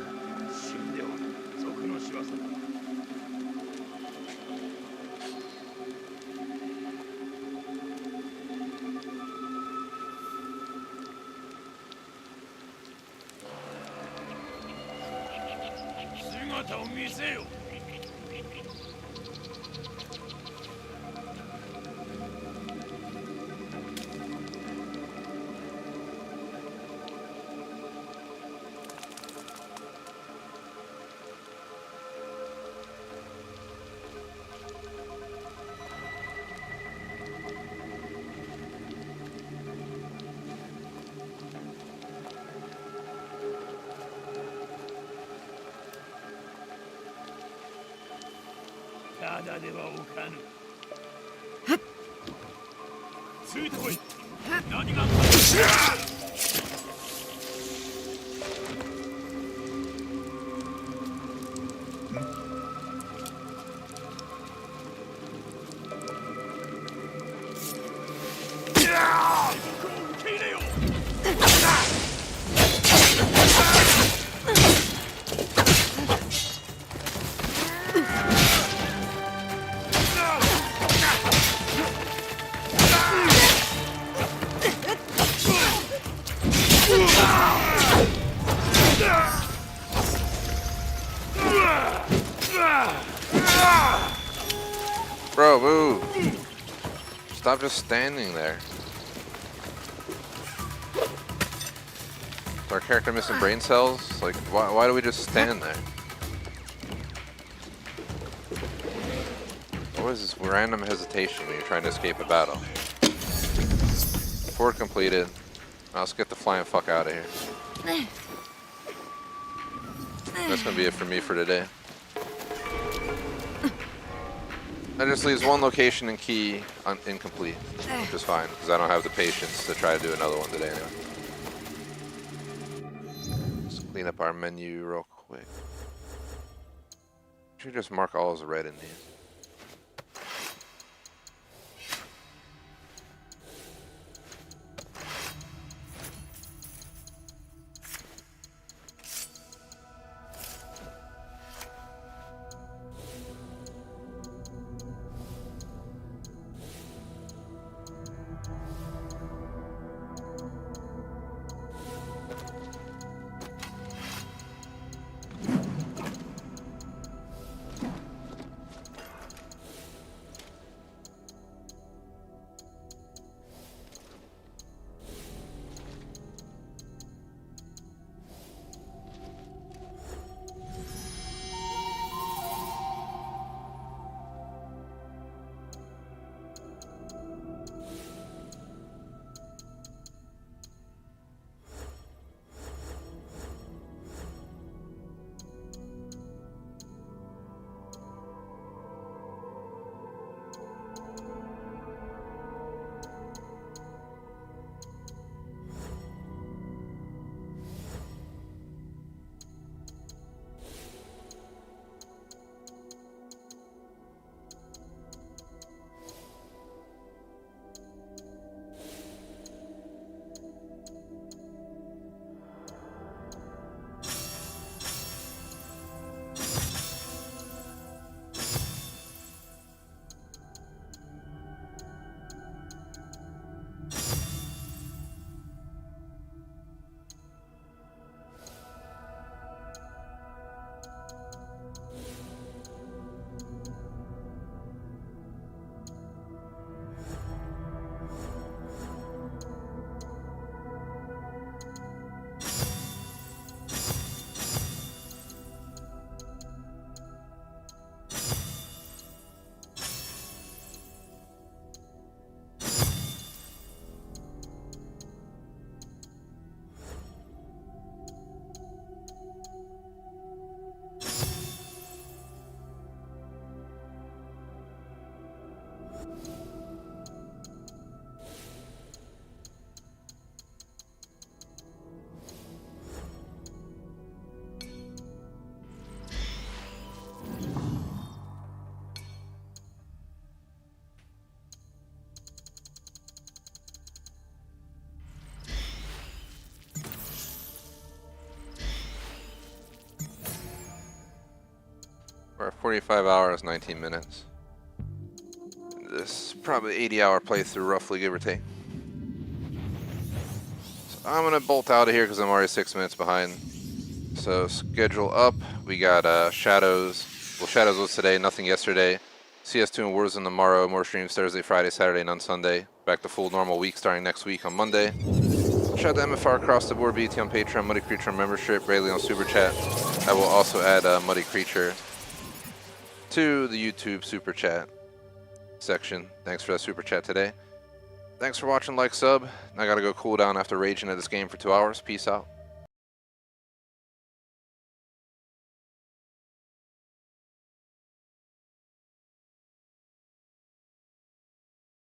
Bro, move! Stop just standing there. Is our character missing brain cells? Like, why do we just stand there? What is this random hesitation when you're trying to escape a battle? Ford completed. Now let's get the flying fuck out of here. That's gonna be it for me for today. That just leaves one location in Kii incomplete, which is fine, because I don't have the patience to try to do another one today anyway. Let's clean up our menu real quick. Should just mark all as red in these. We're at 45 hours, 19 minutes. This probably 80-hour playthrough, roughly, give or take. So I'm gonna bolt out of here because I'm already 6 minutes behind. So schedule up. We got Shadows. Well, Shadows was today, nothing yesterday. CS2 and Warzone tomorrow. More streams Thursday, Friday, Saturday, and on Sunday. Back to full normal week starting next week on Monday. Shout out to MFR across the board, BT on Patreon, Muddy Creature on membership, Rayleigh on Super Chat. I will also add Muddy Creature to the YouTube Super Chat section. Thanks for that Super Chat today. Thanks for watching, like, sub. I gotta go cool down after raging at this game for 2 hours. Peace out.